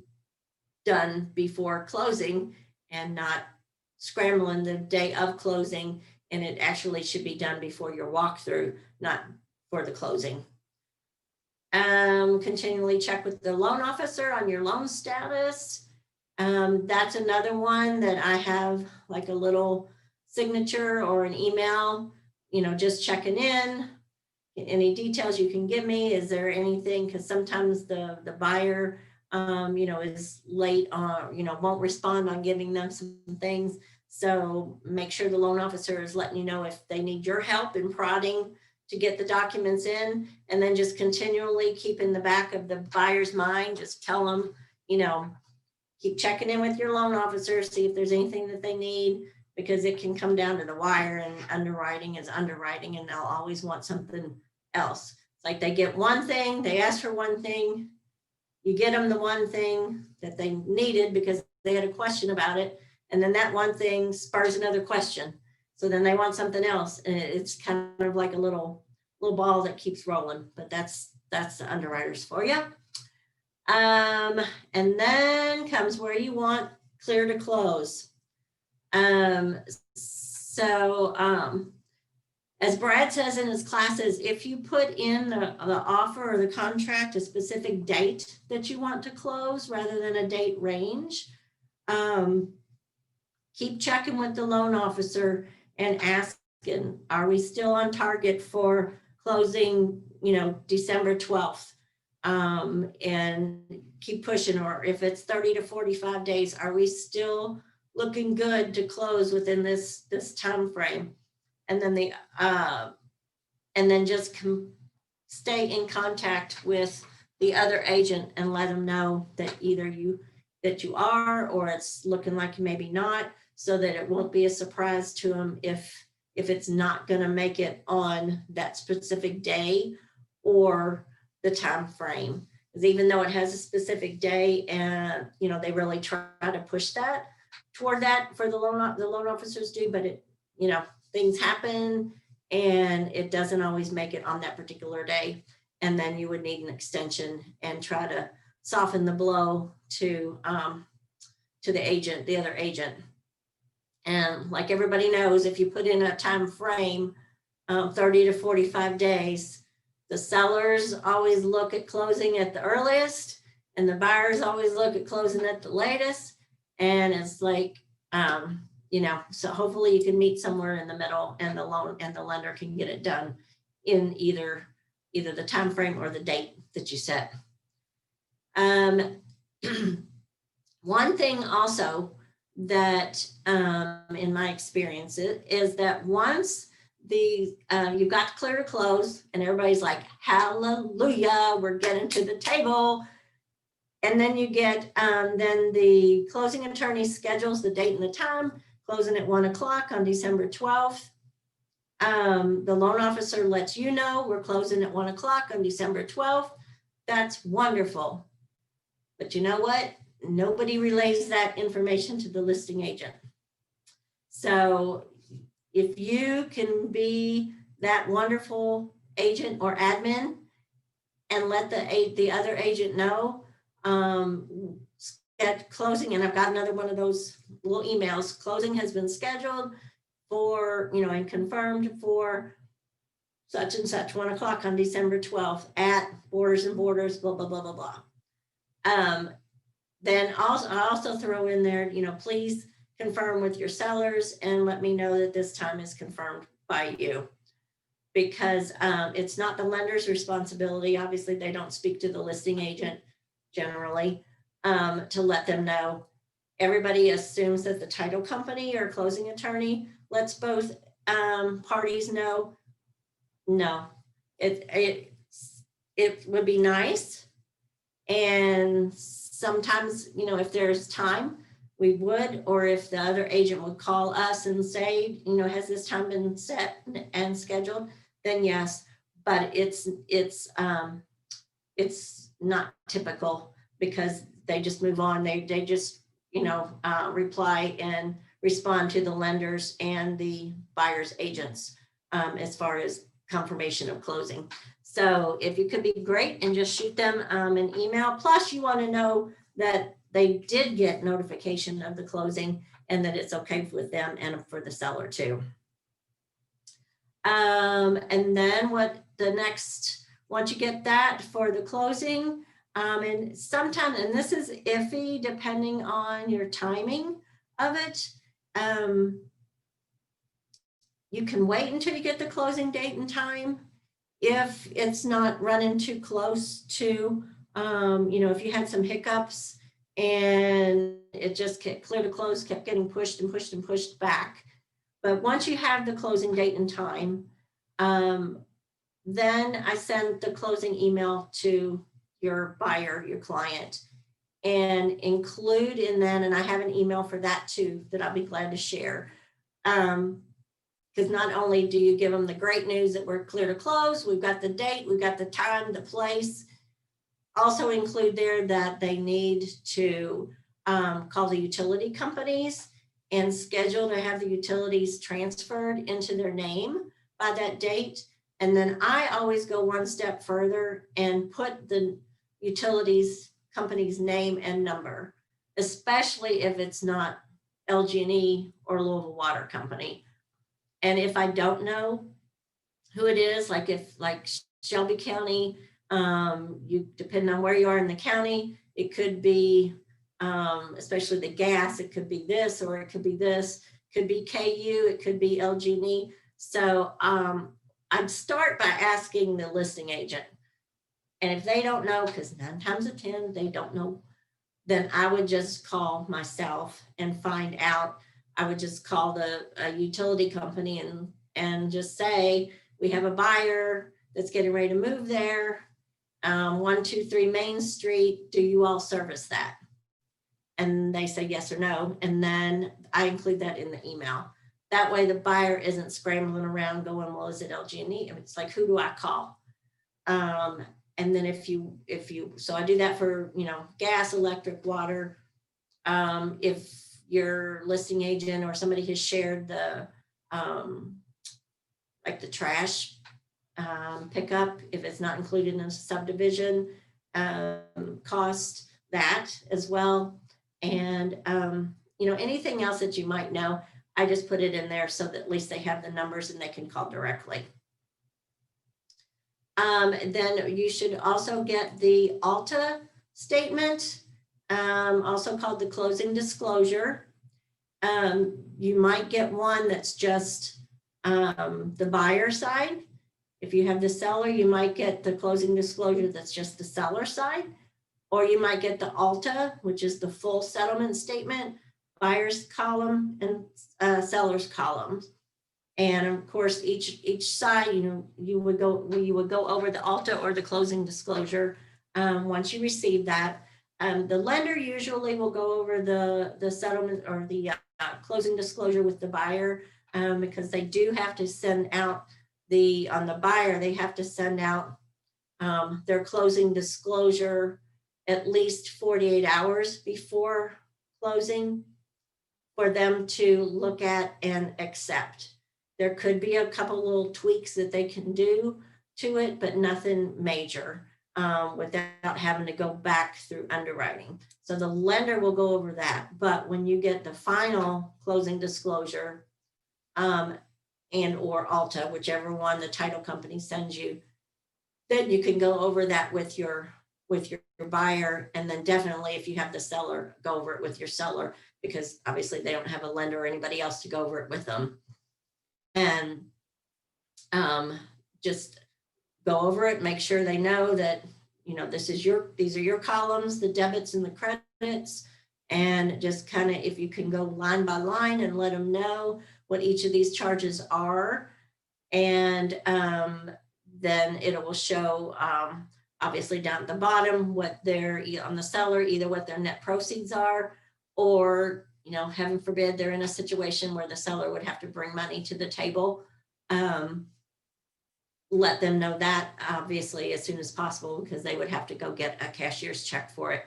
done before closing and not scrambling the day of closing. And it actually should be done before your walkthrough, not for the closing. Continually check with the loan officer on your loan status. That's another one that I have like a little signature or an email, just checking in. Any details you can give me? Is there anything? Because sometimes the buyer, is late on, won't respond on giving them some things. So make sure the loan officer is letting you know if they need your help in prodding to get the documents in, and then just continually keep in the back of the buyer's mind, just tell them, keep checking in with your loan officer, see if there's anything that they need, because it can come down to the wire, and underwriting is underwriting, and they'll always want something else. It's like they get one thing, they ask for one thing, you get them the one thing that they needed because they had a question about it, and then that one thing spurs another question. So then they want something else, and it's kind of like a little ball that keeps rolling. But that's the underwriters for you. And then comes where you want clear to close. As Brad says in his classes, if you put in the offer or the contract a specific date that you want to close rather than a date range, keep checking with the loan officer and asking, are we still on target for closing, December 12th? And keep pushing, or if it's 30 to 45 days, are we still looking good to close within this time frame? And then just stay in contact with the other agent and let them know that either you are, or it's looking like maybe not, so that it won't be a surprise to them if it's not going to make it on that specific day or the time frame. Because even though it has a specific day, and they really try to push that toward that for the loan officers do, but it things happen and it doesn't always make it on that particular day, and then you would need an extension and try to soften the blow to the other agent. And like everybody knows, if you put in a time frame, 30 to 45 days, the sellers always look at closing at the earliest, and the buyers always look at closing at the latest. And it's like, so hopefully you can meet somewhere in the middle, and the loan and the lender can get it done in either the time frame or the date that you set. One thing also that in my experience is that once you've got clear to close and everybody's like, hallelujah, we're getting to the table. And then you get, then the closing attorney schedules the date and the time, closing at 1 o'clock on December 12th. The loan officer lets you know we're closing at 1 o'clock on December 12th. That's wonderful. But you know what? Nobody relays that information to the listing agent. So if you can be that wonderful agent or admin and let the other agent know at closing, and I've got another one of those little emails, closing has been scheduled for, and confirmed for such and such 1 o'clock on December 12th at Borders and Borders, blah, blah, blah, blah, blah. Then I also throw in there, please confirm with your sellers and let me know that this time is confirmed by you, because it's not the lender's responsibility. Obviously, they don't speak to the listing agent generally to let them know. Everybody assumes that the title company or closing attorney lets both parties know. No, it would be nice. And sometimes, if there's time, we would, or if the other agent would call us and say, has this time been set and scheduled, then yes, but it's not typical, because they just move on. They just, reply and respond to the lenders and the buyer's agents as far as confirmation of closing. So if you could be great and just shoot them an email. Plus, you want to know that they did get notification of the closing and that it's okay with them and for the seller too. And then once you get that for the closing, and sometimes, and this is iffy depending on your timing of it, you can wait until you get the closing date and time if it's not running too close to, if you had some hiccups and it just kept clear to close, kept getting pushed and pushed and pushed back. But once you have the closing date and time, then I send the closing email to your buyer, your client, and include in that, and I have an email for that too, that I'll be glad to share. Because not only do you give them the great news that we're clear to close, we've got the date, we've got the time, the place. Also include there that they need to call the utility companies and schedule to have the utilities transferred into their name by that date. And then I always go one step further and put the utilities company's name and number, especially if it's not LG&E or Louisville Water Company. And if I don't know who it is, like Shelby County, depending on where you are in the county, it could be, especially the gas, it could be this, or it could be this, could be KU, it could be LG&E. So I'd start by asking the listing agent. And if they don't know, because 9 times out of 10, they don't know, then I would just call myself and find out. I would just call the utility company and just say, we have a buyer that's getting ready to move there. 123 Main Street, do you all service that? And they say yes or no. And then I include that in the email. That way the buyer isn't scrambling around going, well, is it LG&E? It's like, who do I call? And then so I do that for, gas, electric, water. If your listing agent or somebody has shared the, like the trash pickup, if it's not included in a subdivision cost, that as well. And, anything else that you might know, I just put it in there so that at least they have the numbers and they can call directly. Then you should also get the ALTA statement, also called the closing disclosure. You might get one that's just the buyer side. If you have the seller, you might get the closing disclosure that's just the seller side, or you might get the ALTA, which is the full settlement statement, buyer's column and seller's columns. And of course, each side, you would go over the ALTA or the closing disclosure once you receive that. The lender usually will go over the settlement or the closing disclosure with the buyer because they do have to send out on the buyer, they have to send out their closing disclosure at least 48 hours before closing for them to look at and accept. There could be a couple little tweaks that they can do to it, but nothing major without having to go back through underwriting. So the lender will go over that. But when you get the final closing disclosure and or ALTA, whichever one the title company sends you, then you can go over that with your buyer. And then definitely if you have the seller, go over it with your seller, because obviously they don't have a lender or anybody else to go over it with them. And just go over it, make sure they know that, these are your columns, the debits and the credits, and just kind of, if you can go line by line and let them know what each of these charges are. And then it will show, obviously down at the bottom, what they're on the seller, either what their net proceeds are, or, heaven forbid, they're in a situation where the seller would have to bring money to the table. Let them know that obviously as soon as possible, because they would have to go get a cashier's check for it.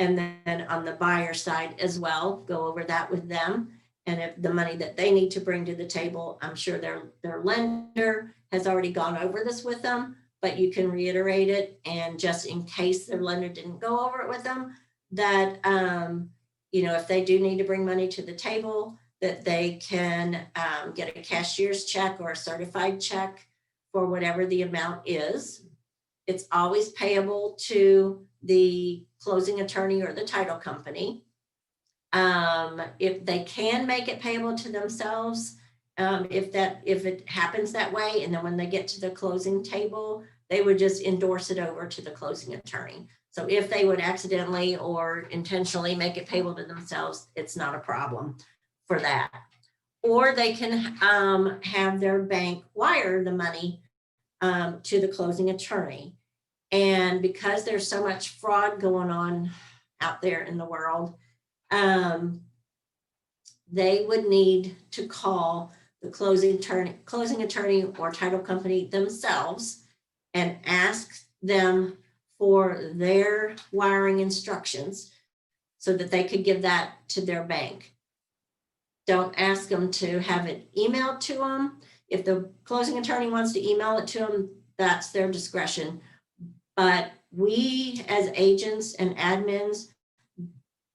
And then on the buyer side as well, go over that with them. And if the money that they need to bring to the table, I'm sure their lender has already gone over this with them, but you can reiterate it. And just in case their lender didn't go over it with them, that, you know, if they do need to bring money to the table, that they can get a cashier's check or a certified check for whatever the amount is. It's always payable to the closing attorney or the title company. If they can make it payable to themselves, if it happens that way, and then when they get to the closing table, they would just endorse it over to the closing attorney. So if they would accidentally or intentionally make it payable to themselves, it's not a problem for that. Or they can have their bank wire the money to the closing attorney. And because there's so much fraud going on out there in the world, they would need to call the closing attorney or title company themselves and ask them for their wiring instructions so that they could give that to their bank. Don't ask them to have it emailed to them. If the closing attorney wants to email it to them, that's their discretion. But we as agents and admins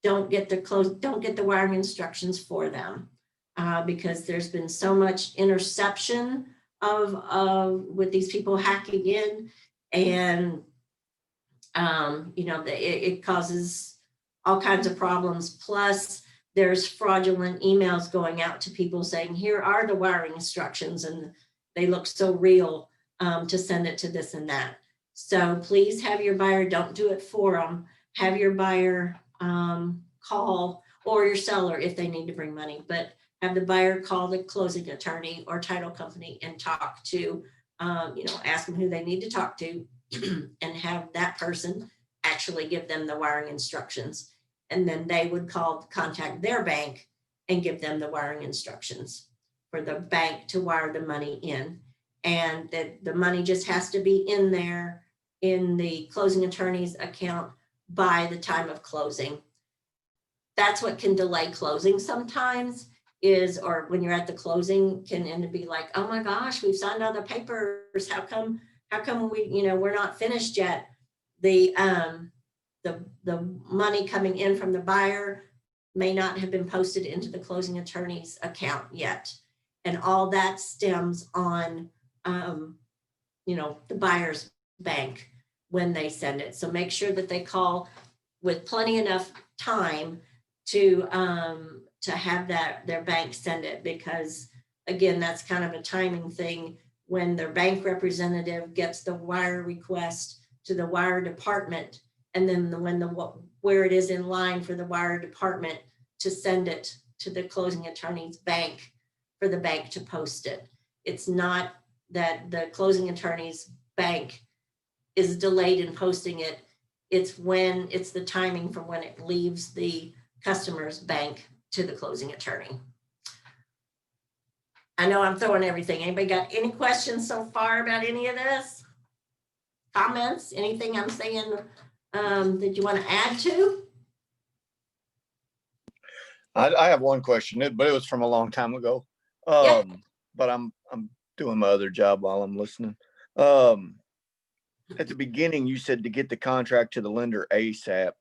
don't get the wiring instructions for them because there's been so much interception with these people hacking in, and you know, it causes all kinds of problems. Plus, there's fraudulent emails going out to people saying, here are the wiring instructions, and they look so real to send it to this and that. So please have your buyer, don't do it for them. Have your buyer call, or your seller if they need to bring money, but have the buyer call the closing attorney or title company and talk to, you know, ask them who they need to talk to and have that person actually give them the wiring instructions. And then they would contact their bank and give them the wiring instructions for the bank to wire the money in. And that the money just has to be in there in the closing attorney's account by the time of closing. That's what can delay closing sometimes or when you're at the closing can end up be like, oh my gosh, we've signed all the papers. How come we, you know, we're not finished yet? The money coming in from the buyer may not have been posted into the closing attorney's account yet. And all that stems on, you know, the buyer's bank when they send it. So make sure that they call with plenty enough time to have their bank send it, because again, that's kind of a timing thing. When their bank representative gets the wire request to the wire department, and then where it is in line for the wire department to send it to the closing attorney's bank for the bank to post it. It's not that the closing attorney's bank is delayed in posting it. It's the timing from when it leaves the customer's bank to the closing attorney. I know I'm throwing everything. Anybody got any questions so far about any of this? Comments? Anything I'm saying that you want to add to? I have one question, but it was from a long time ago. Yeah. But I'm doing my other job while I'm listening. At the beginning, you said to get the contract to the lender ASAP,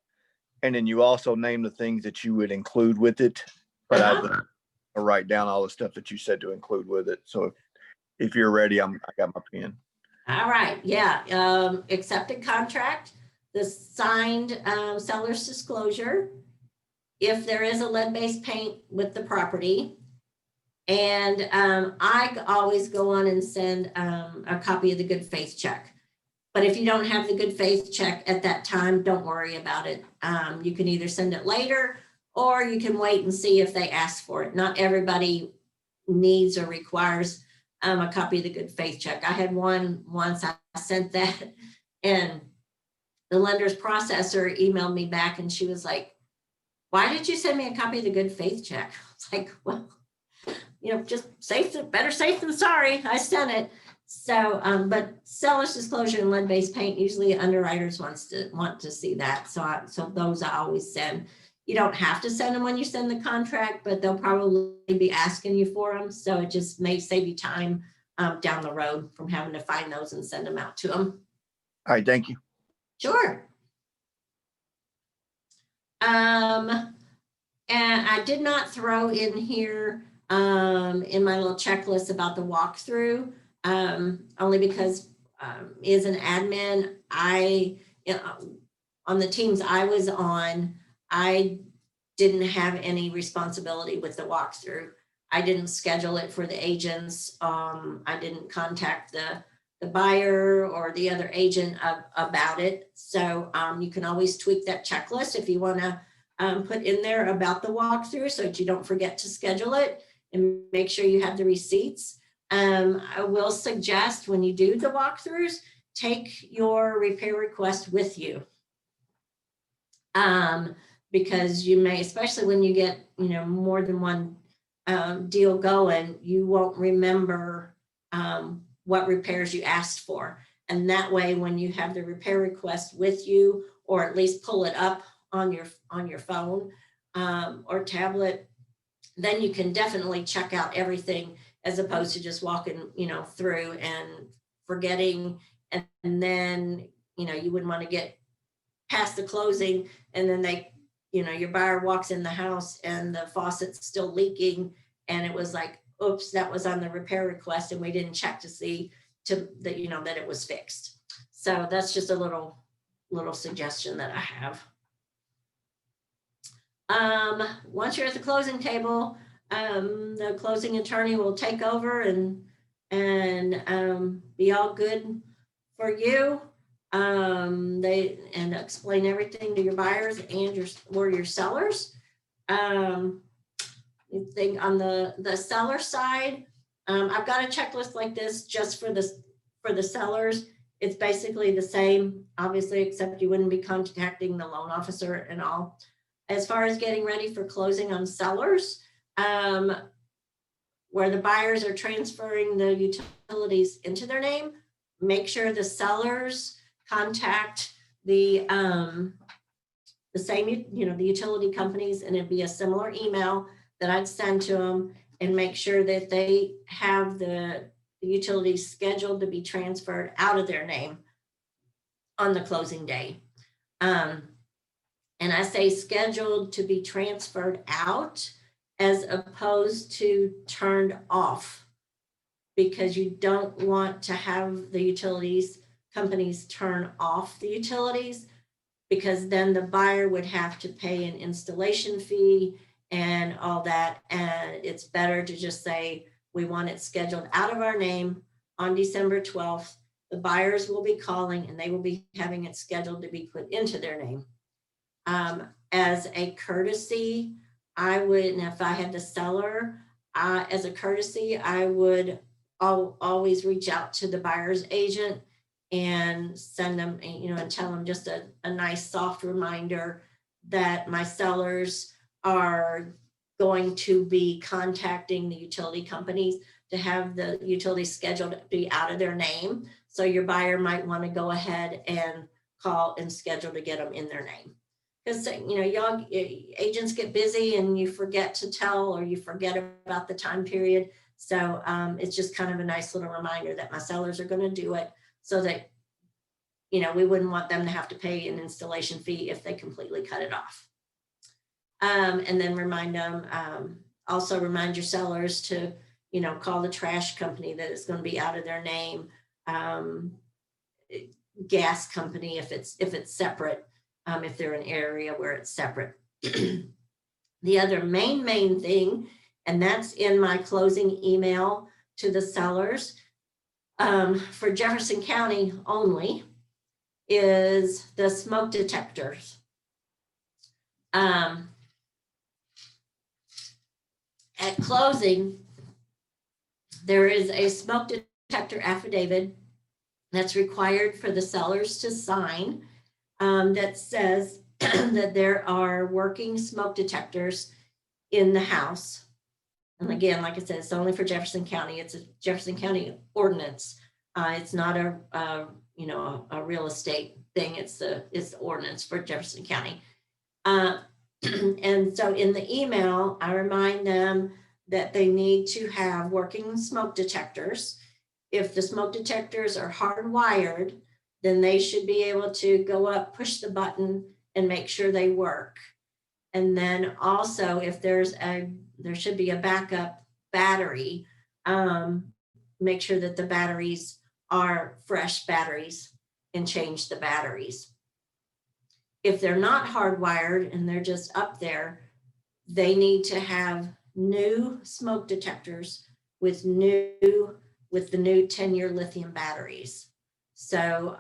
and then you also named the things that you would include with it. But I write down all the stuff that you said to include with it. So if you're ready, I got my pen. All right. Yeah. Accepted contract, the signed seller's disclosure, if there is a lead-based paint with the property. And I always go on and send a copy of the good faith check. But if you don't have the good faith check at that time, don't worry about it. You can either send it later, or you can wait and see if they ask for it. Not everybody needs or requires a copy of the good faith check. I had one once, I sent that, and the lender's processor emailed me back and she was like, why did you send me a copy of the good faith check? It's like, well, you know, just better safe than sorry. I sent it. So, but seller's disclosure and lead-based paint, usually underwriters want to see that. So those I always send. You don't have to send them when you send the contract, but they'll probably be asking you for them. So it just may save you time down the road from having to find those and send them out to them. All right, thank you. Sure. And I did not throw in here in my little checklist about the walkthrough, only because as an admin, on the teams I was on, I didn't have any responsibility with the walkthrough. I didn't schedule it for the agents. I didn't contact the buyer or the other agent about it. So you can always tweak that checklist if you want to put in there about the walkthrough so that you don't forget to schedule it and make sure you have the receipts. I will suggest when you do the walkthroughs, take your repair request with you. Because you may, especially when you get, more than one deal going, you won't remember what repairs you asked for. And that way, when you have the repair request with you, or at least pull it up on your phone or tablet, then you can definitely check out everything as opposed to just walking, through and forgetting. And then, you wouldn't want to get past the closing and then your buyer walks in the house and the faucet's still leaking. And it was like, oops, that was on the repair request and we didn't check to see that it was fixed. So that's just a little suggestion that I have. Once you're at the closing table, the closing attorney will take over and be all good for you. They explain everything to your buyers and your sellers. You think on the seller side, I've got a checklist like this just for the sellers. It's basically the same, obviously, except you wouldn't be contacting the loan officer and all. As far as getting ready for closing on sellers, where the buyers are transferring the utilities into their name, make sure the sellers contact the same, the utility companies, and it'd be a similar email that I'd send to them and make sure that they have the utilities scheduled to be transferred out of their name on the closing day. And I say scheduled to be transferred out as opposed to turned off, because you don't want to have the utilities companies turn off the utilities, because then the buyer would have to pay an installation fee and all that. And it's better to just say, we want it scheduled out of our name on December 12th. The buyers will be calling and they will be having it scheduled to be put into their name. As a courtesy, I would, and if I had the seller, as a courtesy, I would always reach out to the buyer's agent and send them, and tell them just a nice soft reminder that my sellers are going to be contacting the utility companies to have the utilities scheduled to be out of their name. So your buyer might want to go ahead and call and schedule to get them in their name. Because, y'all agents get busy and you forget to tell, or you forget about the time period. So it's just kind of a nice little reminder that my sellers are going to do it, so that, we wouldn't want them to have to pay an installation fee if they completely cut it off. And then remind them, also remind your sellers to, call the trash company that it's going to be out of their name, gas company if it's separate, if they're in an area where it's separate. The other main thing, and that's in my closing email to the sellers, for Jefferson County only, is the smoke detectors. At closing, there is a smoke detector affidavit that's required for the sellers to sign, that says that there are working smoke detectors in the house. And again, like I said, it's only for Jefferson County. It's a Jefferson County ordinance. It's not a real estate thing. It's the ordinance for Jefferson County. And so in the email, I remind them that they need to have working smoke detectors. If the smoke detectors are hardwired, then they should be able to go up, push the button, and make sure they work. And then also if there should be a backup battery, make sure that the batteries are fresh batteries and change the batteries. If they're not hardwired and they're just up there, they need to have new smoke detectors with the new 10-year lithium batteries. So,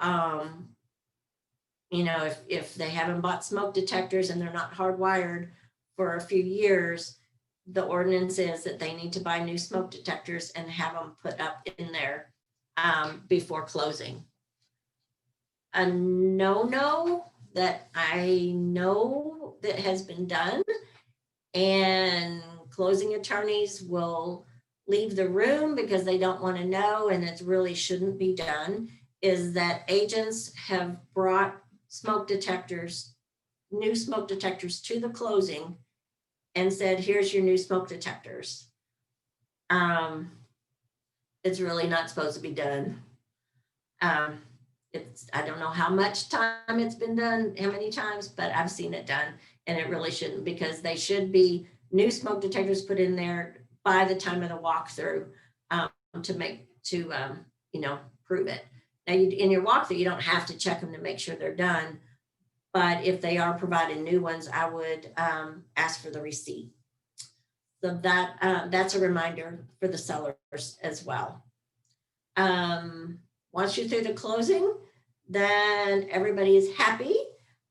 you know, if they haven't bought smoke detectors and they're not hardwired for a few years, the ordinance is that they need to buy new smoke detectors and have them put up in there before closing. A no that I know that has been done, and closing attorneys will leave the room because they don't want to know, and it really shouldn't be done, is that agents have brought smoke detectors, new smoke detectors to the closing and said, here's your new smoke detectors. It's really not supposed to be done. I don't know how much time it's been done, how many times, but I've seen it done, and it really shouldn't, because they should be new smoke detectors put in there by the time of the walkthrough to you know, prove it. Now, in your walkthrough, you don't have to check them to make sure they're done, but if they are providing new ones, I would ask for the receipt. So that's a reminder for the sellers as well. Once you're through the closing, then everybody is happy.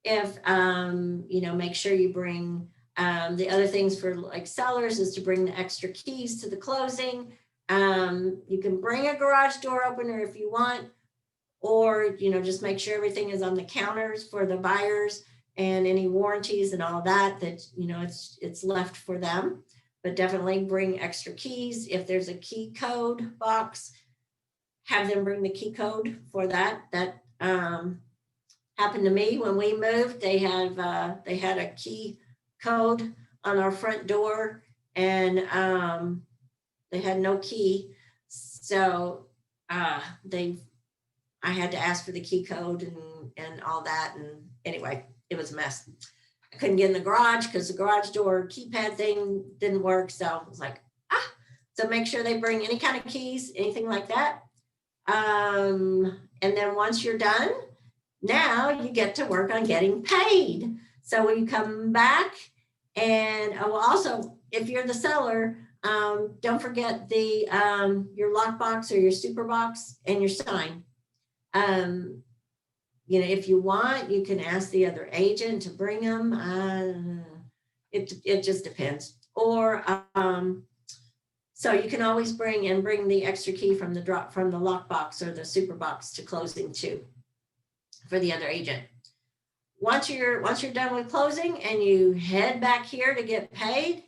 If, you know, make sure you bring, the other things for like sellers is to bring the extra keys to the closing. You can bring a garage door opener if you want, or, you know, just make sure everything is on the counters for the buyers, and any warranties and all that, you know, it's left for them. But definitely bring extra keys. If there's a key code box, have them bring the key code for that. That happened to me when we moved. They had a key code on our front door, and they had no key. So I had to ask for the key code and all that. And anyway, it was a mess. I couldn't get in the garage because the garage door keypad thing didn't work. So I was like, so make sure they bring any kind of keys, anything like that. And then once you're done, now you get to work on getting paid. So when you come back, and also if you're the seller, don't forget your lockbox or your super box and your sign. You know, if you want, you can ask the other agent to bring them. It just depends. Or so you can always bring the extra key from the lockbox or the super box to closing too, for the other agent. Once you're done with closing and you head back here to get paid,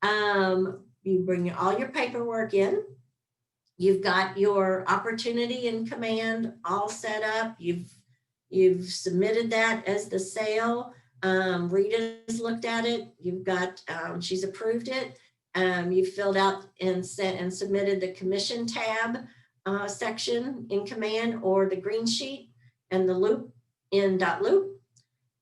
you bring all your paperwork in. You've got your opportunity and command all set up. You've submitted that as the sale. Rita's looked at it. You've got, she's approved it. You filled out and submitted the commission tab section in command, or the green sheet and the loop in .loop.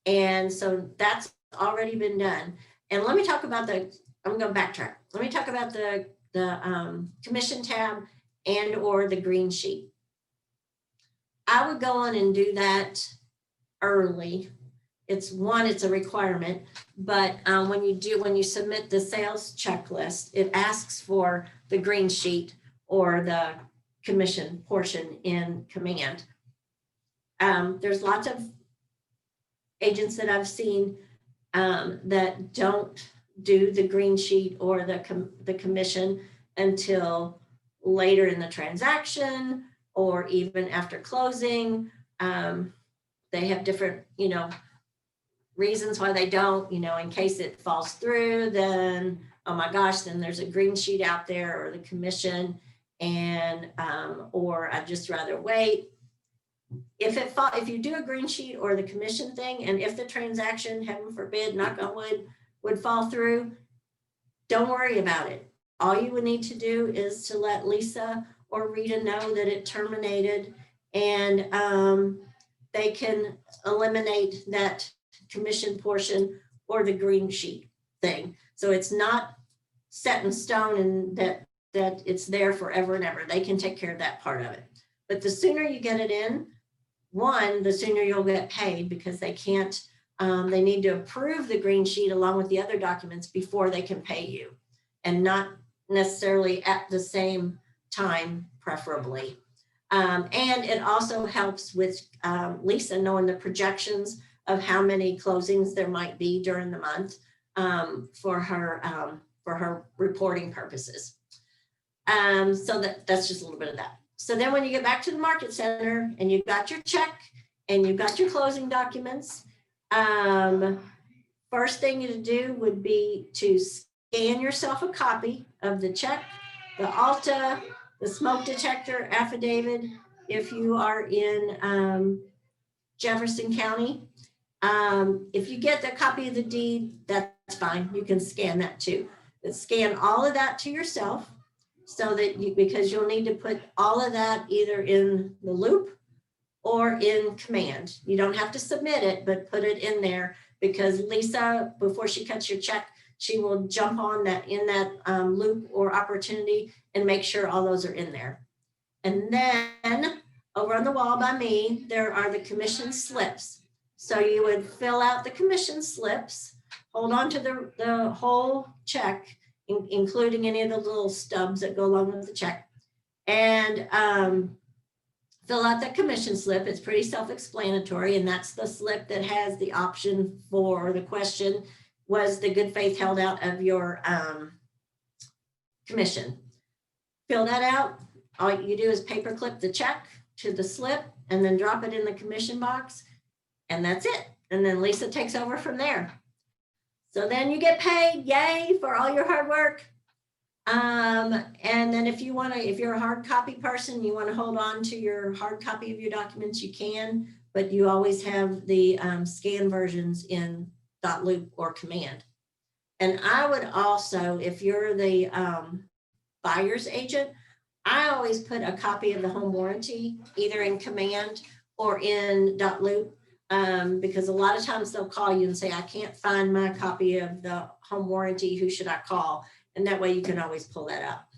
And so that's already been done. And let me talk about I'm going to backtrack. Let me talk about the commission tab and or the green sheet. I would go on and do that early. It's a requirement, but when you submit the sales checklist, it asks for the green sheet or the commission portion in command. There's lots of agents that I've seen that don't do the green sheet or the commission until later in the transaction, or even after closing. They have different, you know, reasons why they don't, you know, in case it falls through, then, oh my gosh, then there's a green sheet out there, or the commission, and, or I'd just rather wait. If you do a green sheet or the commission thing, and if the transaction, heaven forbid, knock on wood, would fall through, don't worry about it. All you would need to do is to let Lisa or Rita know that it terminated, and they can eliminate that commission portion or the green sheet thing. So it's not set in stone and that it's there forever and ever. They can take care of that part of it. But the sooner you get it in, one, the sooner you'll get paid, because they can't, they need to approve the green sheet along with the other documents before they can pay you, and not necessarily at the same time, preferably. And it also helps with Lisa knowing the projections of how many closings there might be during the month for her reporting purposes. So that's just a little bit of that. So then when you get back to the market center and you've got your check and you've got your closing documents, first thing to do would be to scan yourself a copy of the check, the Alta, the smoke detector affidavit, if you are in Jefferson County. If you get the copy of the deed, that's fine. You can scan that too. But scan all of that to yourself, so that because you'll need to put all of that either in the loop or in command. You don't have to submit it, but put it in there, because Lisa, before she cuts your check, she will jump on that in that loop or opportunity and make sure all those are in there. And then over on the wall by me, there are the commission slips. So you would fill out the commission slips, hold on to the whole check, including any of the little stubs that go along with the check, and fill out the commission slip. It's pretty self-explanatory, and that's the slip that has the option for the question, was the good faith held out of your commission? Fill that out. All you do is paper clip the check to the slip and then drop it in the commission box, and that's it. And then Lisa takes over from there. So then you get paid, yay, for all your hard work. And then if you want to, if you're a hard copy person, you want to hold on to your hard copy of your documents, you can, but you always have the scan versions in .loop or command. And I would also, if you're the buyer's agent, I always put a copy of the home warranty either in command or in .loop. Because a lot of times they'll call you and say, I can't find my copy of the home warranty. Who should I call? And that way you can always pull that up.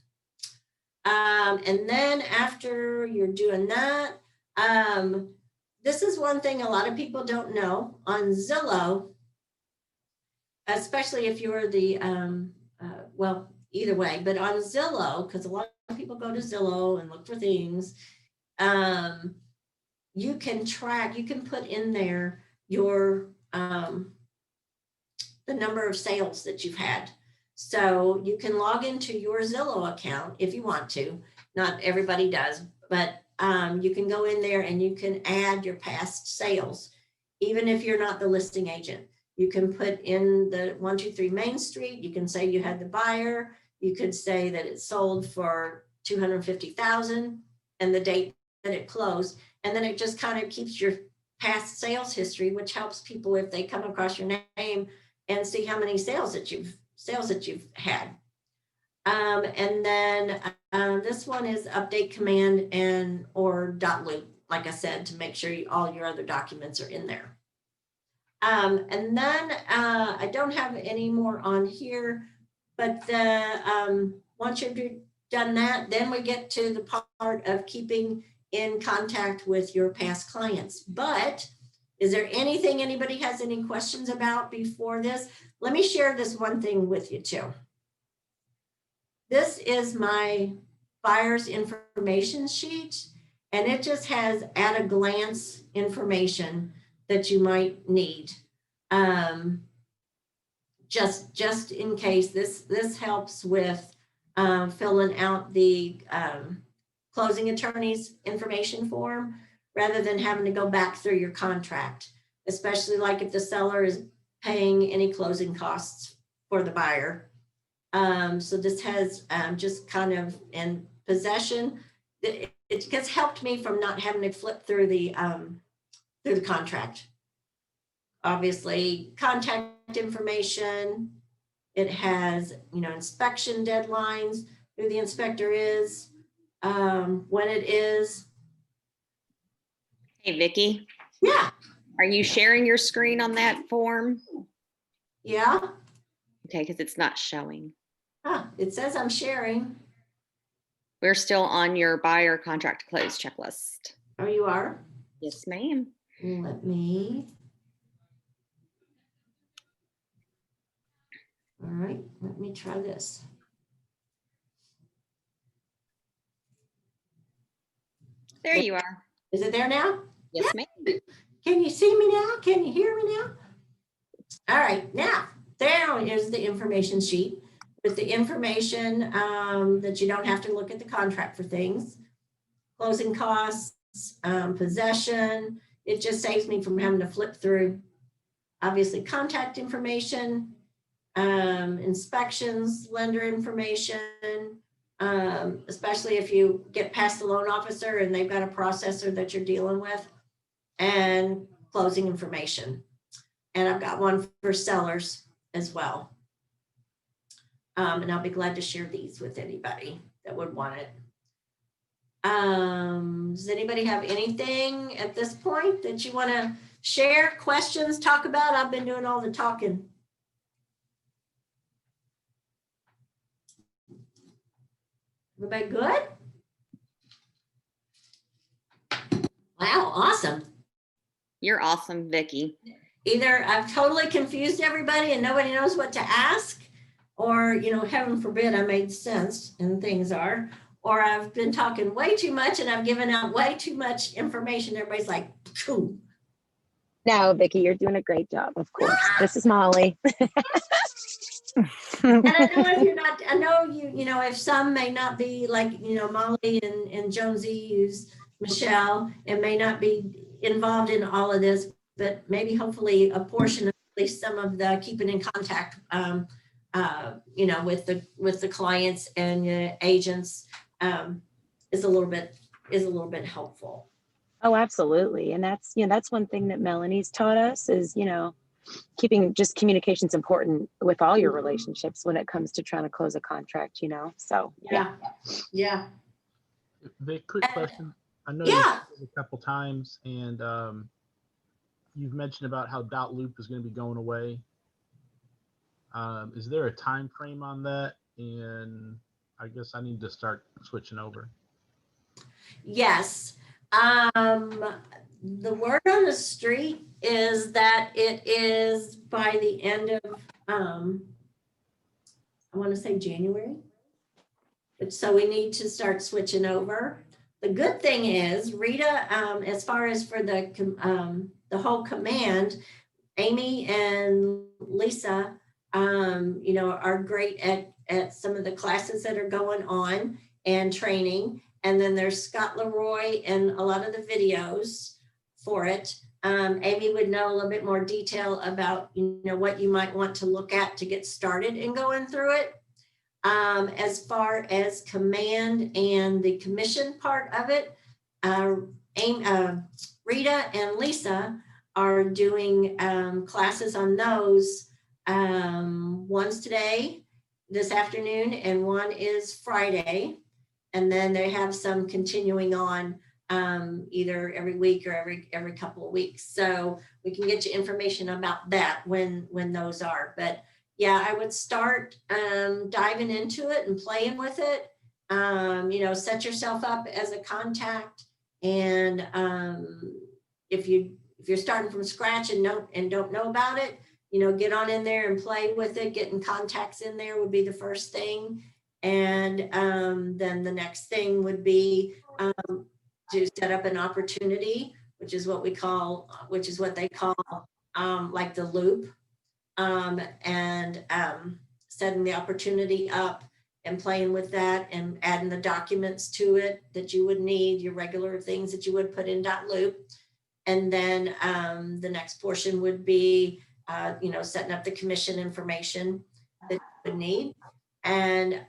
And then after you're doing that, this is one thing a lot of people don't know. On Zillow, especially if you're the, well, either way, but on Zillow, because a lot of people go to Zillow and look for things, you can track, you can put in there your, the number of sales that you've had. So you can log into your Zillow account if you want to. Not everybody does, but you can go in there and you can add your past sales. Even if you're not the listing agent, you can put in the 123 Main Street. You can say you had the buyer. You could say that it sold for $250,000 and the date that it closed. And then it just kind of keeps your past sales history, which helps people if they come across your name and see how many sales that you've had. And then this one is update command and or .loop, like I said, to make sure all your other documents are in there. And then I don't have any more on here, but once you've done that, then we get to the part of keeping in contact with your past clients. But is there anything anybody has any questions about before this? Let me share this one thing with you too. This is my buyer's information sheet, and it just has at a glance information that you might need. Just in case, this helps with filling out the closing attorney's information form rather than having to go back through your contract, especially like if the seller is paying any closing costs for the buyer. So this has just kind of in possession. It has helped me from not having to flip through the contract. Obviously, contact information. It has, inspection deadlines, who the inspector is, when it is. Hey, Vicki. Yeah. Are you sharing your screen on that form? Yeah, Okay, because it's not showing. it says I'm sharing. We're still on your buyer contract to close checklist. Oh, you are? Yes, ma'am. Let me. All right, let me try this. There you are. Is it there now? Yes, ma'am. Can you see me now? Can you hear me now? All right, now there is the information sheet with the information that you don't have to look at the contract for things. Closing costs, possession. It just saves me from having to flip through. Obviously, contact information, inspections, lender information, especially if you get past the loan officer and they've got a processor that you're dealing with, and closing information. And I've got one for sellers as well. And I'll be glad to share these with anybody that would want it. Does anybody have anything at this point that you want to share, questions, talk about? I've been doing all the talking. Everybody good? Wow, awesome. You're awesome, Vicki. Either I've totally confused everybody and nobody knows what to ask, or, you know, heaven forbid I made sense and things are, or I've been talking way too much and I've given out way too much information. Everybody's like, phew. No, Vicki, you're doing a great job, of course. This is Molly. And I know if you're not, I know you know, if some may not be like, you know, Molly and Jonesy, who's Michelle, and may not be involved in all of this, but maybe hopefully a portion of at least some of the keeping in contact, you know, with the clients and agents is a little bit helpful. Oh, absolutely. And that's, you know, that's one thing that Melanie's taught us is, you know, keeping just communication's important with all your relationships when it comes to trying to close a contract, you know? So, Yeah. Vic, quick question. I know Yeah. you've said a couple times, and you've mentioned about how dot loop is going to be going away. Is there a time frame on that? And I guess I need to start switching over. Yes. The word on the street is that it is by the end of, I want to say January. But so we need to start switching over. The good thing is Rita, as far as for the whole command, Amy and Lisa, you know, are great at some of the classes that are going on and training. And then there's Scott Leroy and a lot of the videos for it. Amy would know a little bit more detail about, you know, what you might want to look at to get started in going through it. As far as command and the commission part of it, Rita and Lisa are doing classes on those. One's today, this afternoon, and one is Friday. And then they have some continuing on either every week or every couple of weeks. So we can get you information about that when those are. But yeah, I would start diving into it and playing with it. You know, set yourself up as a contact. And if you're starting from scratch and don't know about it, you know, get on in there and play with it. Getting contacts in there would be the first thing. And then the next thing would be to set up an opportunity, which is what they call like the loop, and setting the opportunity up and playing with that and adding the documents to it that you would need, your regular things that you would put in .loop. And then the next portion would be, you know, setting up the commission information that you would need. And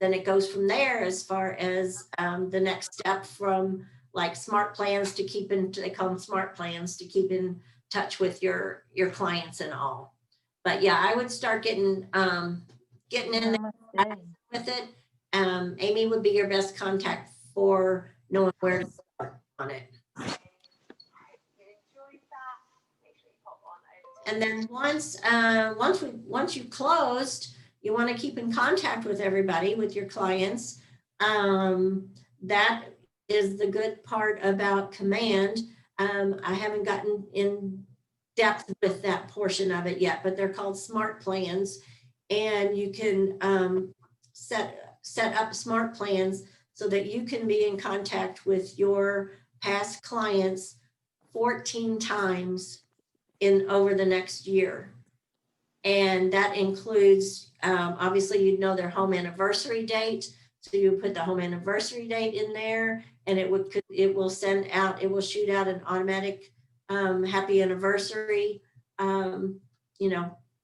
then it goes from there as far as the next step from like smart plans to keep in, they call them smart plans to keep in touch with your clients and all. But yeah, I would start getting in there with it. Amy would be your best contact for knowing where to start on it. And then once you've closed, you want to keep in contact with everybody, with your clients. That is the good part about Command. I haven't gotten in depth with that portion of it yet, but they're called smart plans. And you can set up smart plans so that you can be in contact with your past clients 14 times in over the next year. And that includes, obviously, you'd know their home anniversary date. So you put the home anniversary date in there, and it will shoot out an automatic happy anniversary,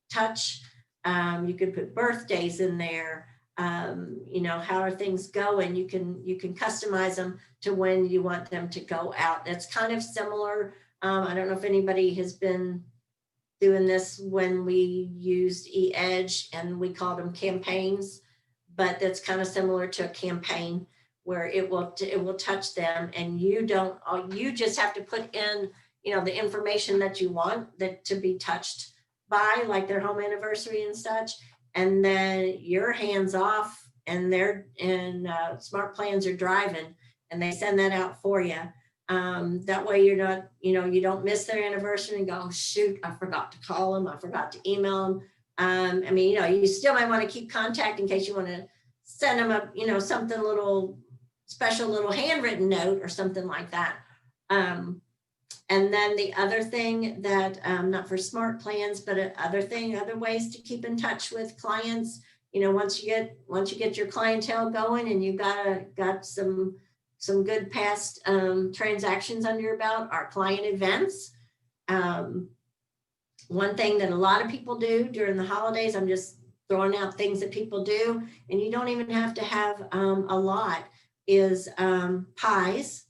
touch. You could put birthdays in there. How are things going? You can customize them to when you want them to go out. That's kind of similar. I don't know if anybody has been doing this when we used eEdge and we called them campaigns, but that's kind of similar to a campaign where it will touch them, and you just have to put in, the information that you want that to be touched by, like their home anniversary and such, and then your hands off, and smart plans are driving, and they send that out for you. That way you're not, you don't miss their anniversary and go, oh, shoot, I forgot to call them. I forgot to email them. You still might want to keep contact in case you want to send them a, something little special, little handwritten note or something like that. And then the other thing that, not for smart plans, but other ways to keep in touch with clients, once you get your clientele going and you've got some good past transactions under your belt, are client events. One thing that a lot of people do during the holidays, I'm just throwing out things that people do, and you don't even have to have a lot, is pies.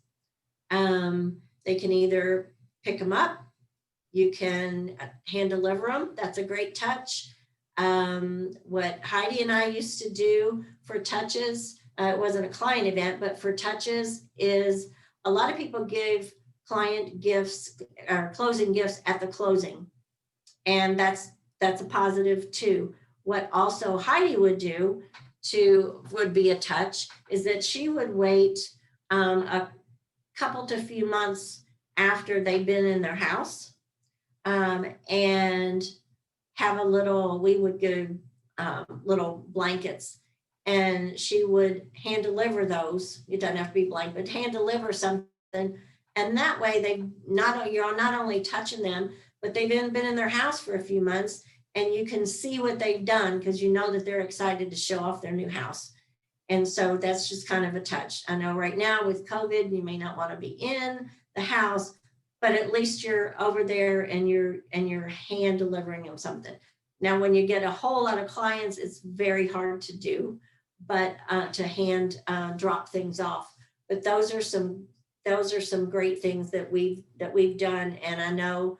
They can either pick them up, you can hand deliver them. That's a great touch. What Heidi and I used to do for touches, it wasn't a client event, but for touches, is a lot of people give client gifts or closing gifts at the closing. And that's a positive too. What also Heidi would do would be a touch, is that she would wait a couple to few months after they've been in their house, and have we would give little blankets, and she would hand deliver those. It doesn't have to be blank, but hand deliver something. And that way you're not only touching them, but they've been in their house for a few months, and you can see what they've done because you know that they're excited to show off their new house. And so that's just kind of a touch. I know right now with COVID, you may not want to be in the house, but at least you're over there and you're hand delivering them something. Now, when you get a whole lot of clients, it's very hard to do, but to hand drop things off. But those are some great things that we've done. And I know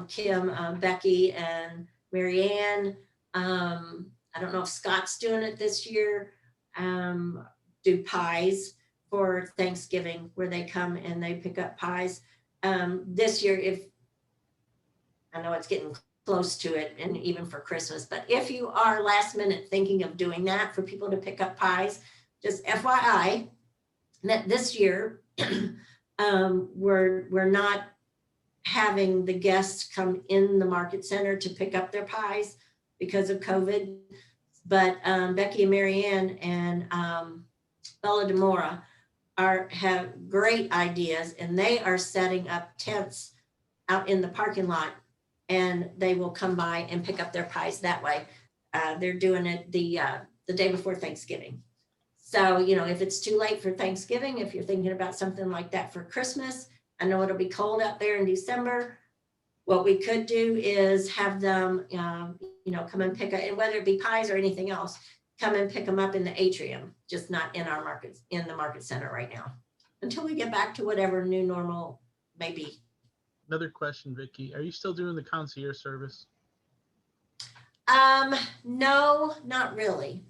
Kim, Becky, and Marianne, I don't know if Scott's doing it this year, do pies for Thanksgiving, where they come and they pick up pies. This year, I know it's getting close to it, and even for Christmas, but if you are last minute thinking of doing that for people to pick up pies, just FYI, that this year, we're not having the guests come in the market center to pick up their pies because of COVID. But Becky and Marianne and Bella DeMora have great ideas, and they are setting up tents out in the parking lot, and they will come by and pick up their pies that way. They're doing it the day before Thanksgiving. So, if it's too late for Thanksgiving, if you're thinking about something like that for Christmas, I know it'll be cold out there in December. What we could do is have them, come and pick up, and whether it be pies or anything else, come and pick them up in the atrium, just not in our markets, in the market center right now, until we get back to whatever new normal may be. Another question, Vicki. Are you still doing the concierge service? No, not really.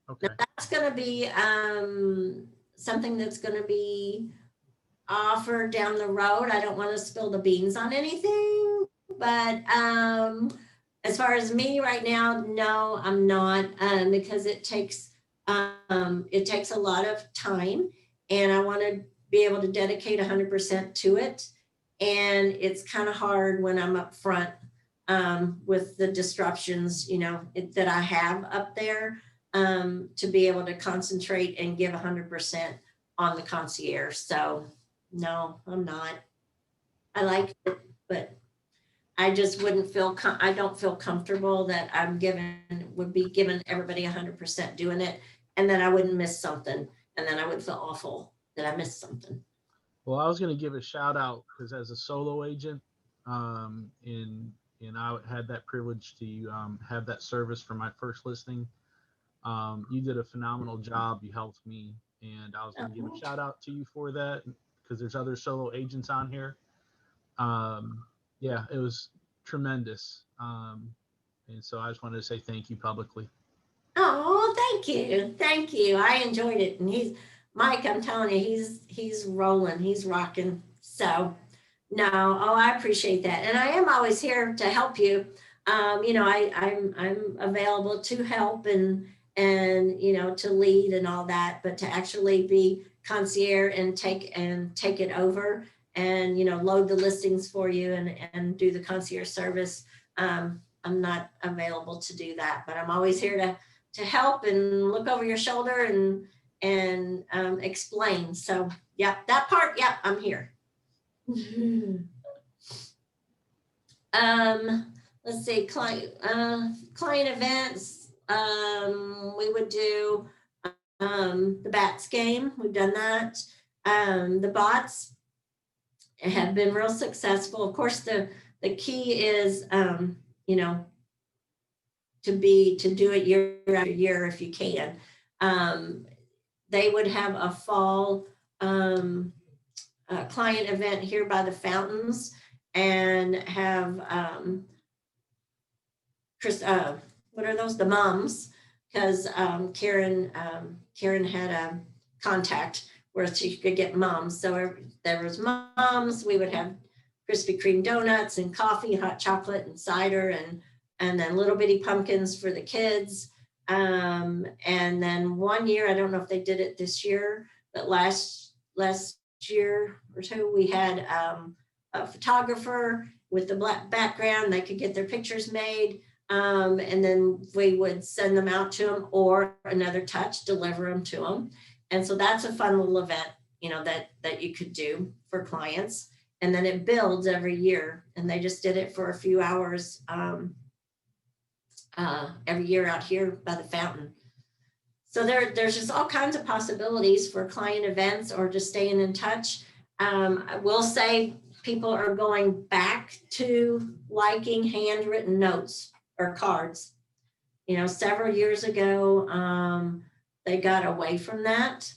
Okay. Now, that's going to be something that's going to be offered down the road. I don't want to spill the beans on anything, but as far as me right now, no, I'm not, because it takes a lot of time, and I want to be able to dedicate 100% to it. And it's kind of hard when I'm up front with the disruptions, you know, that I have up there, to be able to concentrate and give 100% on the concierge. So no, I'm not. I like it, but I just wouldn't feel, I don't feel comfortable that would be giving everybody 100% doing it. And then I wouldn't miss something. And then I would feel awful that I missed something. Well, I was going to give a shout out because as a solo agent, and I had that privilege to have that service for my first listing. You did a phenomenal job. You helped me, and I was going to give a shout out to you for that because there's other solo agents on here. Yeah, it was tremendous. And so I just wanted to say thank you publicly. Oh, thank you. Thank you. I enjoyed it. And Mike, I'm telling you, he's rolling, he's rocking. So no, I appreciate that. And I am always here to help you. You know, I'm available to help and, you know, to lead and all that, but to actually be concierge and take it over and, you know, load the listings for you and do the concierge service. I'm not available to do that, but I'm always here to help and look over your shoulder and explain. So yeah, that part, yeah, I'm here. Let's see, client events. We would do the bats game. We've done that. The bots have been real successful. Of course, the key is you know, to do it year after year if you can. They would have a fall client event here by the fountains and have what are those? The mums, because Karen had a contact where she could get mums. So there was mums. We would have Krispy Kreme donuts and coffee, hot chocolate and cider, and then little bitty pumpkins for the kids. And then one year, I don't know if they did it this year, but last year or two, we had a photographer with the black background. They could get their pictures made. And then we would send them out to them, or another touch, deliver them to them. And so that's a fun little event, you know, that you could do for clients. And then it builds every year. And they just did it for a few hours every year out here by the fountain. So there's just all kinds of possibilities for client events or just staying in touch. I will say people are going back to liking handwritten notes or cards. You know, several years ago, they got away from that.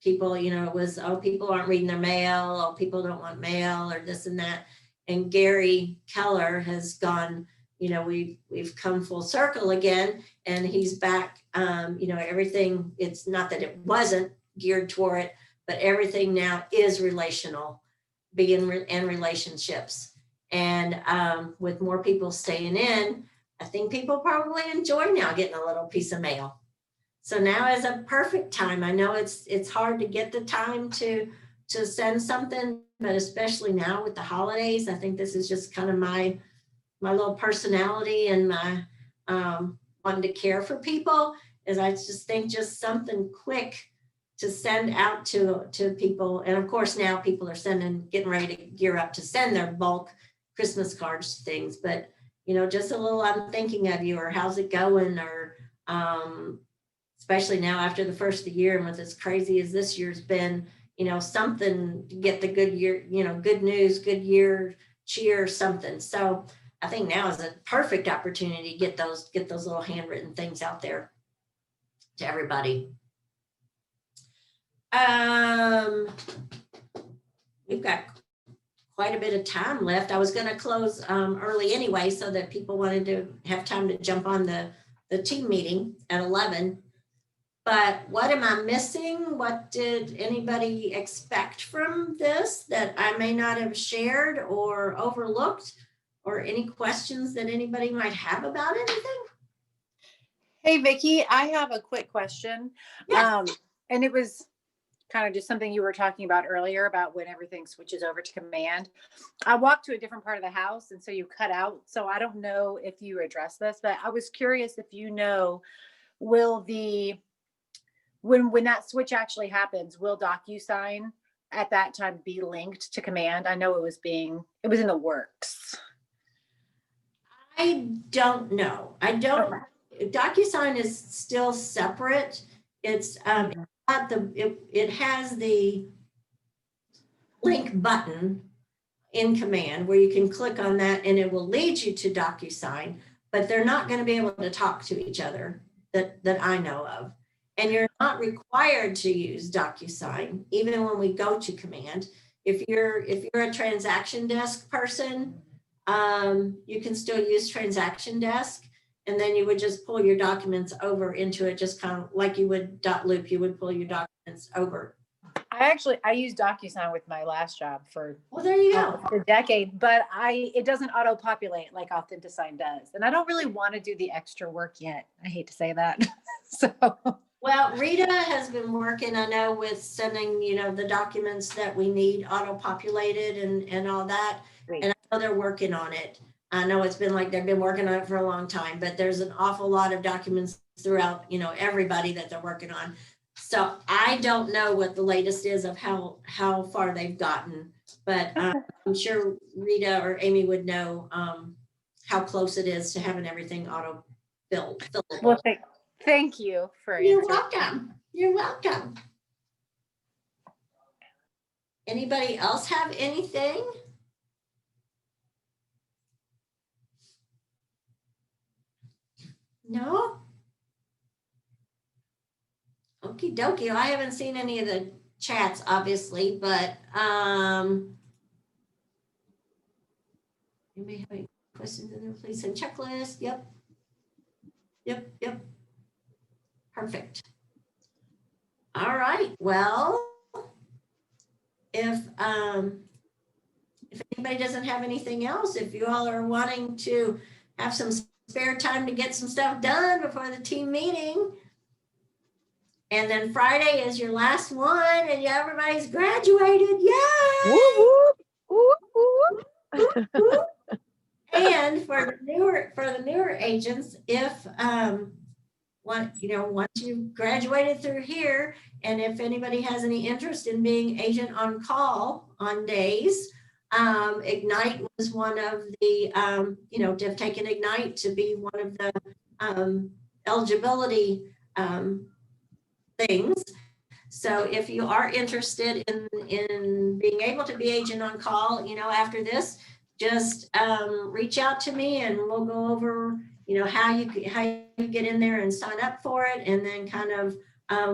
People, you know, it was, oh, people aren't reading their mail, oh, people don't want mail or this and that. And Gary Keller has gone, you know, we've come full circle again, and he's back. You know, everything, it's not that it wasn't geared toward it, but everything now is relational, in relationships. And with more people staying in, I think people probably enjoy now getting a little piece of mail. So now is a perfect time. I know it's hard to get the time to send something, but especially now with the holidays, I think this is just kind of my little personality and my wanting to care for people, is I just think just something quick to send out to people. And of course, now people are getting ready to gear up to send their bulk Christmas cards things, but you know, just a little, I'm thinking of you, or how's it going, or especially now after the first of the year and with as crazy as this year's been, you know, something to get the good year, you know, good news, good year, cheer, something. So I think now is a perfect opportunity to get those little handwritten things out there to everybody. We've got quite a bit of time left. I was going to close early anyway, so that people wanted to have time to jump on the team meeting at 11. But what am I missing? What did anybody expect from this that I may not have shared or overlooked? Or any questions that anybody might have about anything? Hey, Vicki, I have a quick question. Yes. And it was kind of just something you were talking about earlier about when everything switches over to command. I walked to a different part of the house and so you cut out. So I don't know if you addressed this, but I was curious if you know, will when that switch actually happens, will DocuSign at that time be linked to command? I know it was in the works. I don't know. I don't, DocuSign is still separate. It's not it has the link button in command where you can click on that and it will lead you to DocuSign, but they're not going to be able to talk to each other that I know of. And you're not required to use DocuSign, even when we go to command. If you're a transaction desk person, you can still use transaction desk, and then you would just pull your documents over into it, just kind of like you would .loop, you would pull your documents over. I used DocuSign with my last job for Well, there you go. a decade, but it doesn't auto-populate like AuthentiSign does. And I don't really want to do the extra work yet. I hate to say that. So. Well, Rita has been working, I know, with sending, the documents that we need auto-populated and all that. Great. And I know they're working on it. I know it's been like they've been working on it for a long time, but there's an awful lot of documents throughout, everybody that they're working on. So I don't know what the latest is of how far they've gotten, but I'm sure Rita or Amy would know how close it is to having everything auto-filled. Well, thank you for You're answering. welcome. You're welcome. Anybody else have anything? No? Okie dokie. I haven't seen any of the chats, obviously, but you may have any questions in there, please send checklist. Yep. Perfect. All right. Well, if anybody doesn't have anything else, if you all are wanting to have some spare time to get some stuff done before the team meeting, and then Friday is your last one, and everybody's graduated. Yay! And for the newer agents, if once you graduated through here, and if anybody has any interest in being agent on call on days, Ignite was one of the to have taken Ignite to be one of the eligibility things. So if you are interested in being able to be agent on call, after this, just reach out to me and we'll go over, how you get in there and sign up for it, and then kind of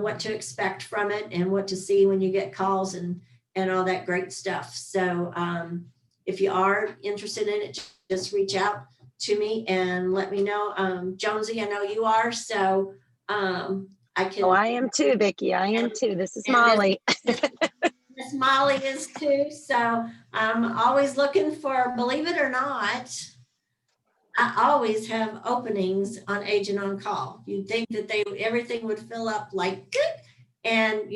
what to expect from it and what to see when you get calls and all that great stuff. So if you are interested in it, just reach out to me and let me know. Jonesy, I know you are, so I can. Oh, I am too, Vicki. I am too. This is Molly. Miss Molly is too. So I'm always looking for, believe it or not, I always have openings on agent on call. You'd think that everything would fill up like, and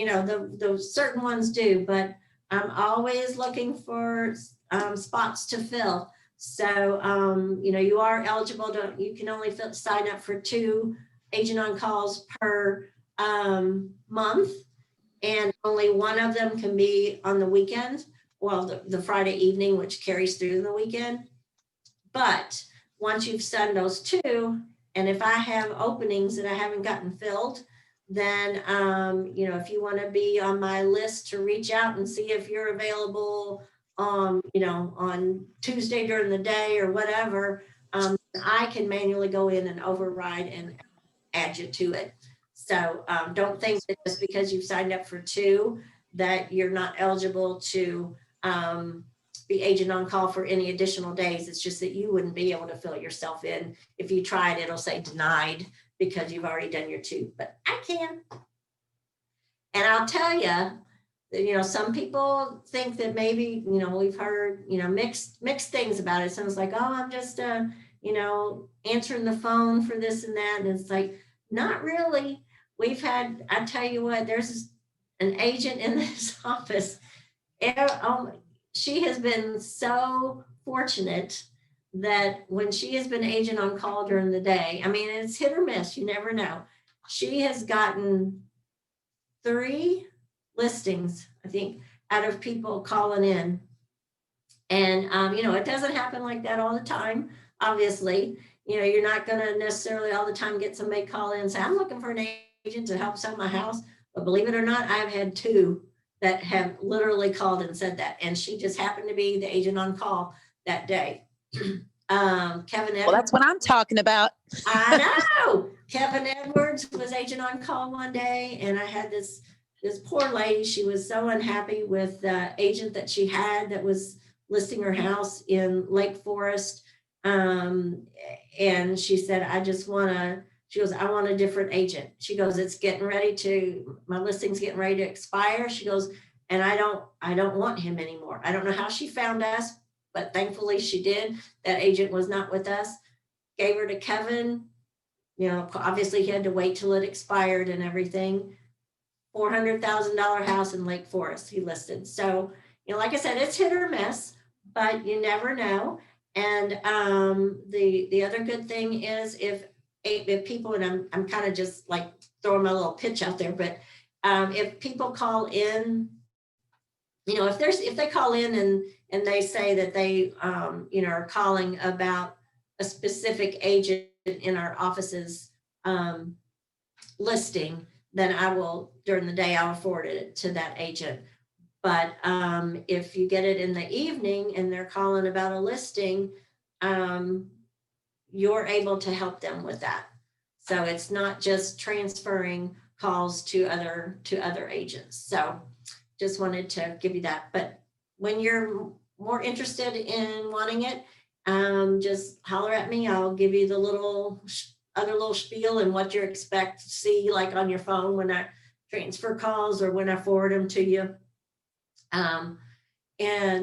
those certain ones do, but I'm always looking for spots to fill. So, you are eligible you can only sign up for 2 agent on calls per month, and only one of them can be on the weekend. Well, the Friday evening, which carries through the weekend. But once you've done those 2, and if I have openings that I haven't gotten filled, then, if you want to be on my list to reach out and see if you're available, on Tuesday during the day or whatever, I can manually go in and override and add you to it. So don't think that just because you've signed up for 2 that you're not eligible to be agent on call for any additional days. It's just that you wouldn't be able to fill yourself in. If you tried, it'll say denied because you've already done your 2, but I can. And I'll tell you, some people think that maybe, we've heard, mixed things about it. Someone's like, oh, I'm just, answering the phone for this and that. And it's like, not really. I tell you what, there's an agent in this office. She has been so fortunate that when she has been agent on call during the day, I mean, it's hit or miss, you never know. She has gotten 3 listings, I think, out of people calling in. And, it doesn't happen like that all the time, obviously. You're not going to necessarily all the time get somebody call in and say, I'm looking for an agent to help sell my house. But believe it or not, I've had 2 that have literally called and said that. And she just happened to be the agent on call that day. Kevin Edwards. Well, that's what I'm talking about. I know. Kevin Edwards was agent on call one day, and I had this poor lady. She was so unhappy with the agent that she had that was listing her house in Lake Forest. And she said, I want a different agent. She goes, my listing's getting ready to expire. She goes, and I don't want him anymore. I don't know how she found us, but thankfully she did. That agent was not with us. Gave her to Kevin. Obviously he had to wait till it expired and everything. $400,000 house in Lake Forest he listed. So, like I said, it's hit or miss, but you never know. And the other good thing is if people, and I'm kind of just like throwing my little pitch out there, but if people call in, if they call in and they say that they are calling about a specific agent in our office's listing, then I will, during the day, I'll forward it to that agent. But if you get it in the evening and they're calling about a listing, you're able to help them with that. So it's not just transferring calls to other agents. So just wanted to give you that. But when you're more interested in wanting it, just holler at me. I'll give you the other little spiel and what you expect to see, like on your phone when I transfer calls or when I forward them to you. And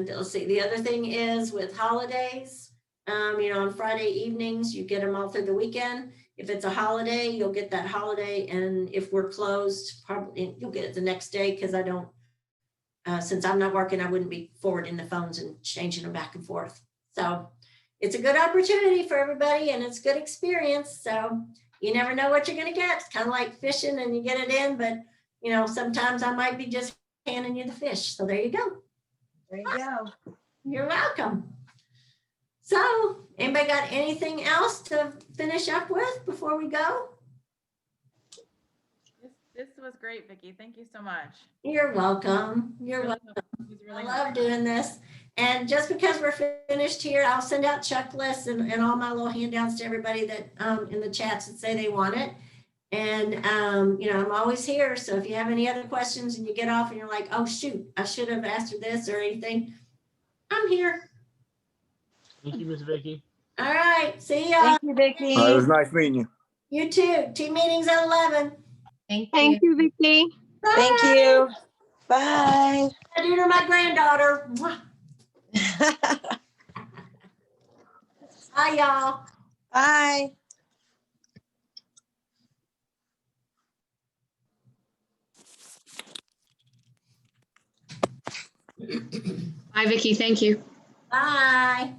let's see, the other thing is with holidays, on Friday evenings, you get them all through the weekend. If it's a holiday, you'll get that holiday. And if we're closed, probably you'll get it the next day, because I don't, since I'm not working, I wouldn't be forwarding the phones and changing them back and forth. So it's a good opportunity for everybody, and it's good experience. So you never know what you're going to get. It's kind of like fishing and you get it in, but sometimes I might be just handing you the fish. So there you go. There you go. You're welcome. So anybody got anything else to finish up with before we go? This was great, Vicki. Thank you so much. You're welcome. You're welcome. I love doing this. And just because we're finished here, I'll send out checklists and all my little handouts to everybody that in the chats that say they want it. And, I'm always here. So if you have any other questions and you get off and you're like, oh, shoot, I should have asked her this or anything, I'm here. Thank you, Ms. Vicki. All right. See y'all. Thank you, Vicki. It was nice meeting you. You too. Team meetings at 11. Thank you, Vicki. Bye. Thank you. Bye. I do to my granddaughter. Mwah. Bye, y'all. Bye. Bye, Vicki. Thank you. Bye.